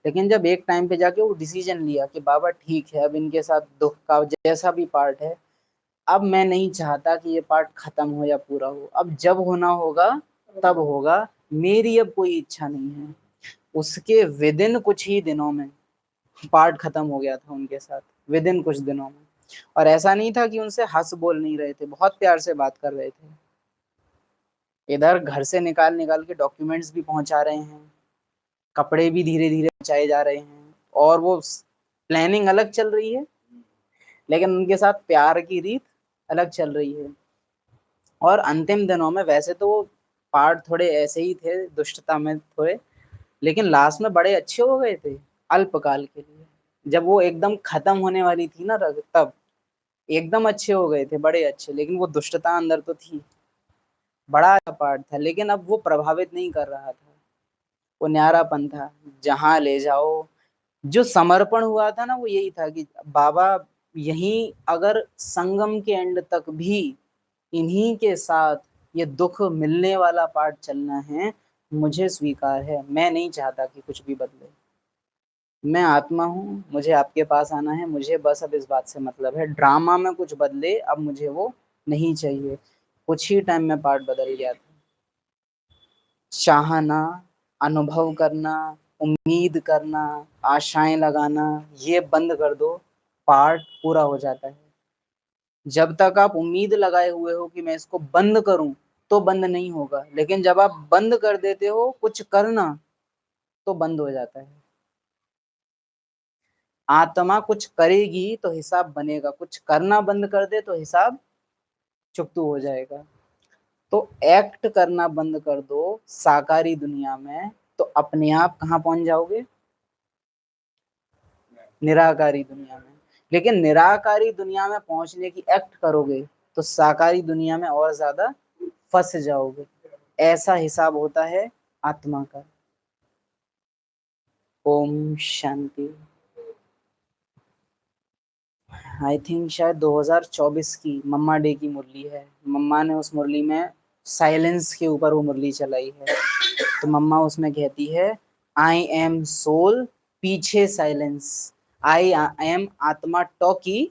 लेकिन जब एक टाइम पे जाके वो डिसीजन लिया कि बाबा ठीक है, अब इनके साथ दुख का जैसा भी पार्ट है, अब मैं नहीं चाहता कि ये पार्ट खत्म हो या पूरा हो, अब जब होना होगा तब होगा, मेरी अब कोई इच्छा नहीं है। उसके विदिन कुछ ही दिनों में पार्ट खत्म हो गया था उनके साथ, विदिन कुछ दिनों में। और ऐसा नहीं था कि उनसे हंस बोल नहीं रहे थे, बहुत प्यार से बात कर रहे थे। इधर घर से निकाल निकाल के डॉक्यूमेंट्स भी पहुंचा रहे हैं, कपड़े भी धीरे धीरे पहुंचाए जा रहे हैं, और वो प्लानिंग अलग चल रही है, लेकिन उनके साथ प्यार की रीत अलग चल रही है। और अंतिम दिनों में वैसे तो वो पार्ट थोड़े ऐसे ही थे, दुष्टता में थोड़े, लेकिन लास्ट में बड़े अच्छे हो गए थे अल्पकाल के लिए। जब वो एकदम खत्म होने वाली थी ना रग, तब एकदम अच्छे हो गए थे, बड़े अच्छे। लेकिन वो दुष्टता अंदर तो थी, बड़ा पार्ट था, लेकिन अब वो प्रभावित नहीं कर रहा था, वो न्यारापन था। जहां ले जाओ, जो समर्पण हुआ था ना, वो यही था कि बाबा यहीं अगर संगम के एंड तक भी इन्हीं के साथ ये दुख मिलने वाला पार्ट चलना है, मुझे स्वीकार है, मैं नहीं चाहता कि कुछ भी बदले। मैं आत्मा हूँ, मुझे आपके पास आना है, मुझे बस अब इस बात से मतलब है, ड्रामा में कुछ बदले अब मुझे वो नहीं चाहिए। कुछ ही टाइम में पार्ट बदल गया था। चाहना, अनुभव करना, उम्मीद करना, आशाएं लगाना, ये बंद कर दो, पार्ट पूरा हो जाता है। जब तक आप उम्मीद लगाए हुए हो कि मैं इसको बंद करूं, तो बंद नहीं होगा। लेकिन जब आप बंद कर देते हो कुछ करना, तो बंद हो जाता है। आत्मा कुछ करेगी तो हिसाब बनेगा, कुछ करना बंद कर दे तो हिसाब चुकतू हो जाएगा। तो एक्ट करना बंद कर दो साकारी दुनिया में, तो अपने आप कहाँ पहुंच जाओगे? निराकारी दुनिया में। लेकिन निराकारी दुनिया में पहुंचने की एक्ट करोगे तो साकारी दुनिया में और ज्यादा फंस जाओगे। ऐसा हिसाब होता है आत्मा का। ओम शांति। आई थिंक शायद 2024 की मम्मा डे की मुरली है। मम्मा ने उस मुरली में साइलेंस के ऊपर वो मुरली चलाई है। तो मम्मा उसमें कहती है आई एम सोल, पीछे साइलेंस। आई एम आत्मा टॉकी,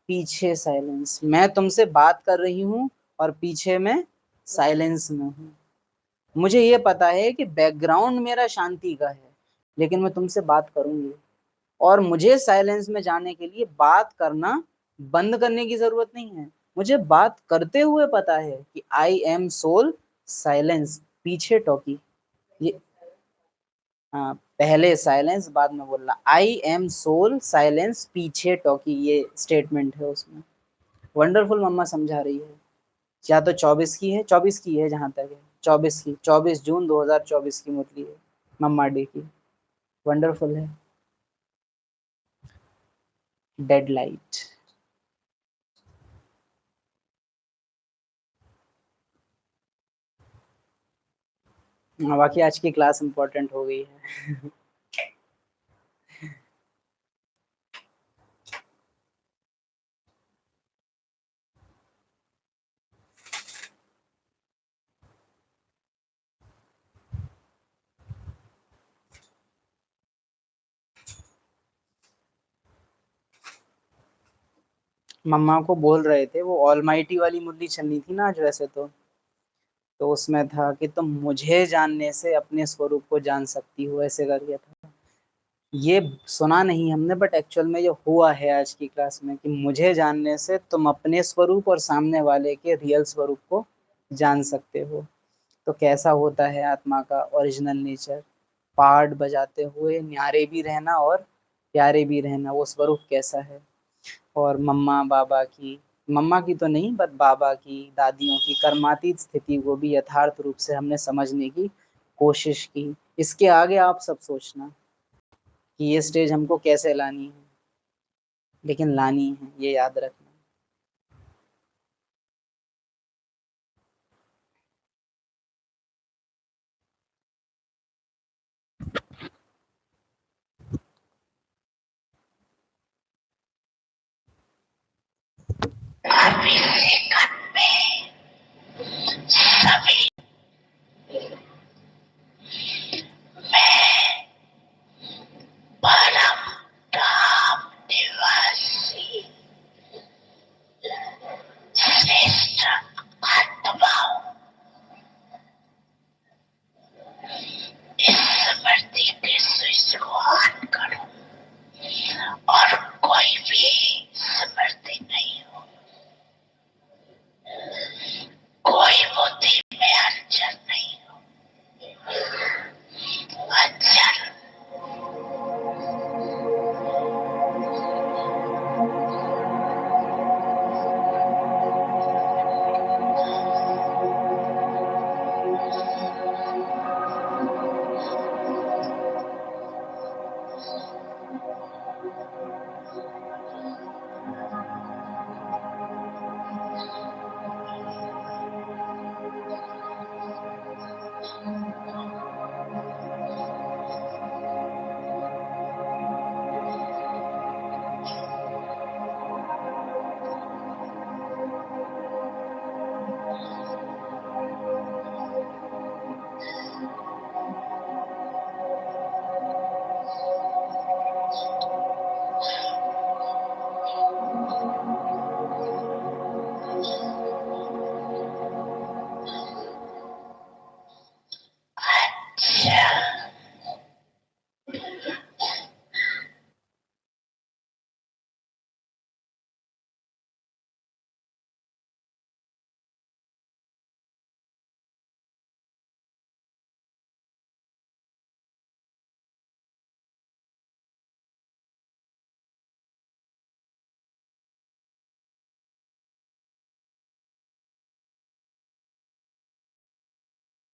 पीछे साइलेंस। मैं तुमसे बात कर रही हूँ और पीछे में साइलेंस में हूँ। मुझे ये पता है कि बैकग्राउंड मेरा शांति का है, लेकिन मैं तुमसे बात करूंगी। और मुझे साइलेंस में जाने के लिए बात करना बंद करने की जरूरत नहीं है। मुझे बात करते हुए पता है कि आई एम सोल, साइलेंस, पीछे टॉकी। ये हाँ, पहले साइलेंस बाद में बोलना। आई एम सोल, साइलेंस, पीछे टॉकी, ये स्टेटमेंट है उसमें। वंडरफुल मम्मा समझा रही है। या तो 24 की है, 24 की है जहां तक है, 24 की, 24 जून 2024 की मुरली है मम्मा डे की। वंडरफुल है। Dead light. बाकी आज की क्लास इंपॉर्टेंट हो गई है। मम्मा को बोल रहे थे, वो ऑलमाइटी वाली मुरली चलनी थी ना आज वैसे तो उसमें था कि तुम मुझे जानने से अपने स्वरूप को जान सकती हो, ऐसे करके था। ये सुना नहीं हमने, बट एक्चुअल में ये हुआ है आज की क्लास में कि मुझे जानने से तुम अपने स्वरूप और सामने वाले के रियल स्वरूप को जान सकते हो। तो कैसा होता है आत्मा का ओरिजिनल नेचर, पहाड़ बजाते हुए न्यारे भी रहना और प्यारे भी रहना, वो स्वरूप कैसा है। और मम्मा की तो नहीं बट बाबा की, दादियों की कर्मातीत स्थिति को भी यथार्थ रूप से हमने समझने की कोशिश की। इसके आगे आप सब सोचना कि ये स्टेज हमको कैसे लानी है, लेकिन लानी है, ये याद रखना।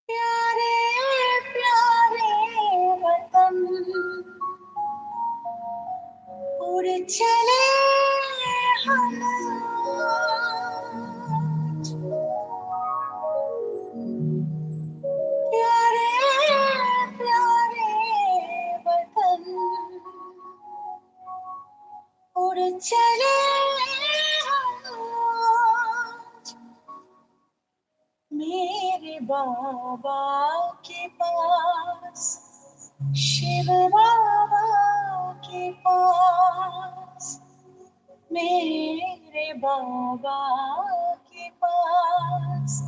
प्यारे प्यारे वतन उड़ चले हम आज। चले हम आज मेरे बाबा के पास, शिव बाबा के पास, मेरे बाबा के पास,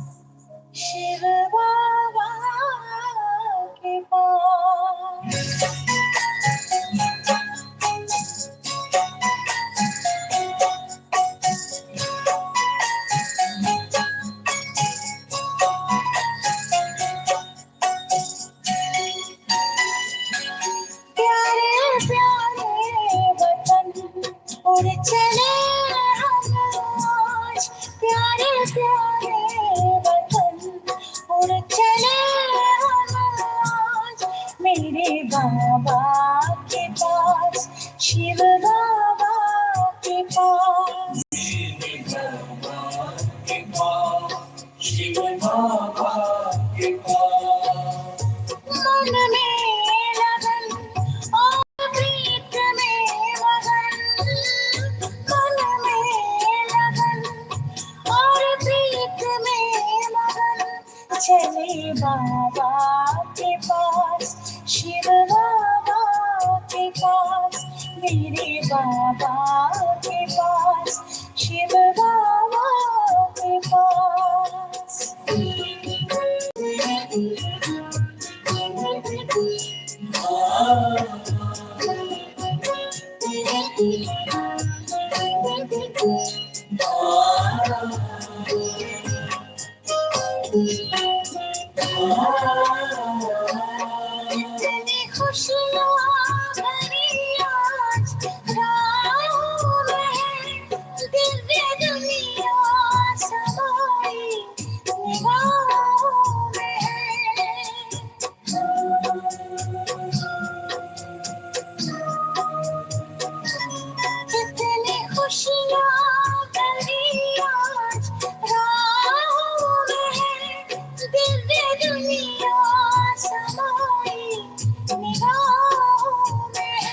शिव बाबा के पास। प्यारे प्यारे वतन उड़ चले हम आज, प्यारे प्यारे वतन उड़ चले हम आज मेरे बाबा के पास, शिव बाबा के पास, शिव बाबा के पास। मन में लगन और प्रीत में मगन, मन में लगन और प्रीत में मगन चले बाबा के पास, शिव बाबा के पास, मेरे बाबा के पास, शिव बाबा के पास। इतनी खुशियाँ भरी आज राहों में, दिव्य दुनिया समाई निगाहों में है। कितनी खुशियाँ भरी आज राहों में, दिव्य दुनिया समाई निगाहों में।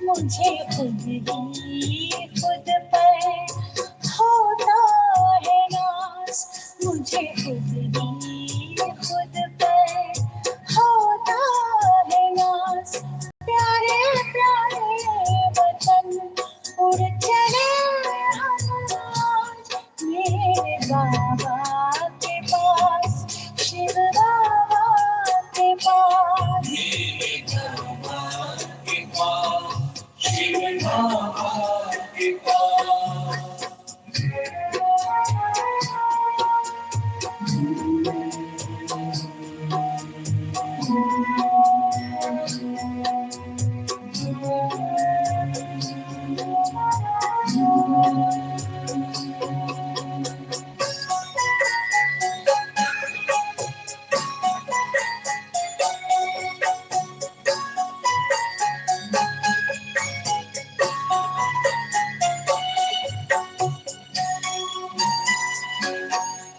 मुझे खुद ही खुद पर होता है नाज, मुझे खुद ही खुद पर होता है नाज। प्यारे प्यारे वतन उड़ चले हम आज मेरे बाबा के पास, शिव बाबा के पास, मेरे बाबा के पास, शिव बाबा के पास।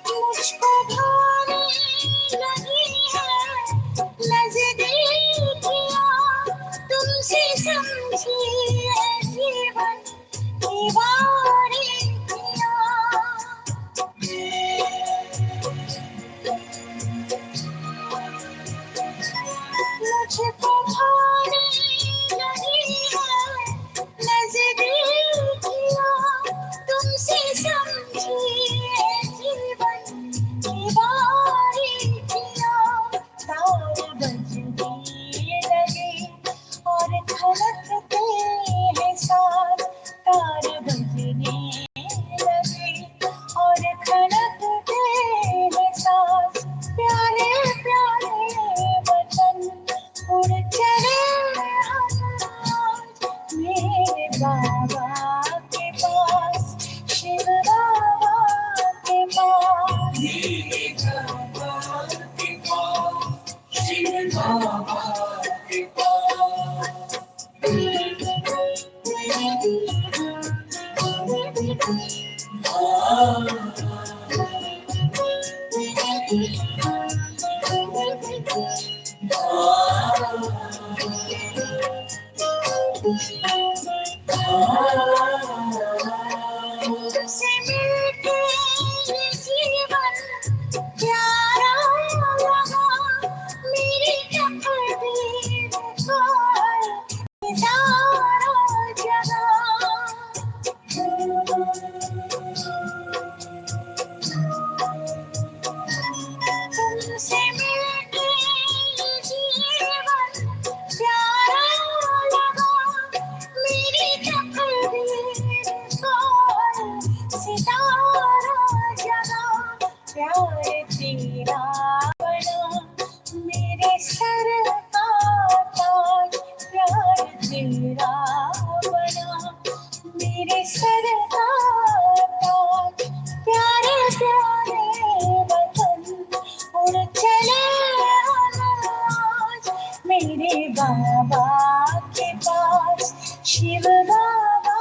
मुझको भाने लगी है नज़दीकियाँ, तुमसे समझी है जीवन की बारीकियाँ। मुझको भाने लगी है नज़दीकियाँ, तुमसे समझी है जीवन की बारीकियाँ। तार बजने लगे और खनकते हैं साथ, तार बजने लगे और खनकते हैं साथ। प्यारे प्यारे वतन उड़ चले हम आज मेरे बाबा के पास, शिव बाबा के पास, मेरे बाबा के पास, शिव बाबा के पास। Ah तेरा बना मेरे सरकार ताज प्यारे प्यारे वतन उड़ चले आज मेरे बाबा के पास शिव बाबा।